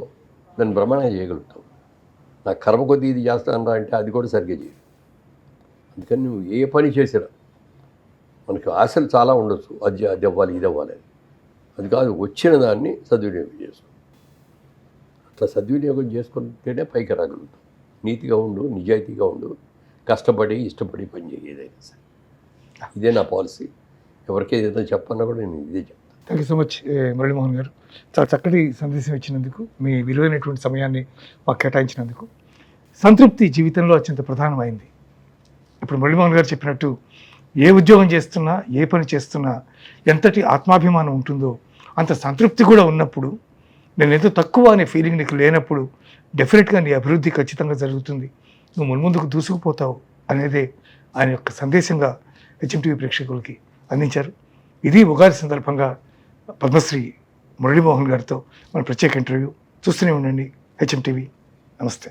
దాన్ని బ్రహ్మాండంగా చేయగలుగుతావు. నాకు కర్మ కొద్దీ ఇది చేస్తాను అంటే అది కూడా సరిగ్గా చేయదు. అందుకని నువ్వు ఏ పని చేసినా మనకి ఆశలు చాలా ఉండొచ్చు, అది అవ్వాలి ఇది అవ్వాలి అని. అది కాదు, వచ్చిన దాన్ని సద్వినియోగం చేసుకో. అట్లా సద్వినియోగం చేసుకుంటేనే పైకి రాగలుగుతాం. నీతిగా ఉండు, నిజాయితీగా ఉండు, కష్టపడి ఇష్టపడి పని చేయదైనా సరే. ఇదే నా పాలసీ. ఎవరికి ఏదైనా చెప్పన్నా కూడా నేను ఇదే చెప్తాను. Thank you so much Muralimohan గారు. చాలా చక్కటి సందేశం ఇచ్చినందుకు, మీ విలువైనటువంటి సమయాన్ని మాకు కేటాయించినందుకు సంతృప్తి జీవితంలో అత్యంత ప్రధానమైంది. ఇప్పుడు మురళీమోహన్ గారు చెప్పినట్టు ఏ ఉద్యోగం చేస్తున్నా, ఏ పని చేస్తున్నా ఎంతటి ఆత్మాభిమానం ఉంటుందో అంత సంతృప్తి కూడా ఉన్నప్పుడు, నేను ఎంతో తక్కువ అనే ఫీలింగ్ నీకు లేనప్పుడు డెఫినెట్గా నీ అభివృద్ధి ఖచ్చితంగా జరుగుతుంది, నువ్వు మున్ముందుకు దూసుకుపోతావు అనేదే ఆయన యొక్క సందేశంగా హెచ్ఎంటీవీ ప్రేక్షకులకి అందించారు. ఇది ఉగాది సందర్భంగా పద్మశ్రీ మురళీమోహన్ గారితో మన ప్రత్యేక ఇంటర్వ్యూ. చూస్తూనే ఉండండి హెచ్ఎంటీవీ. నమస్తే.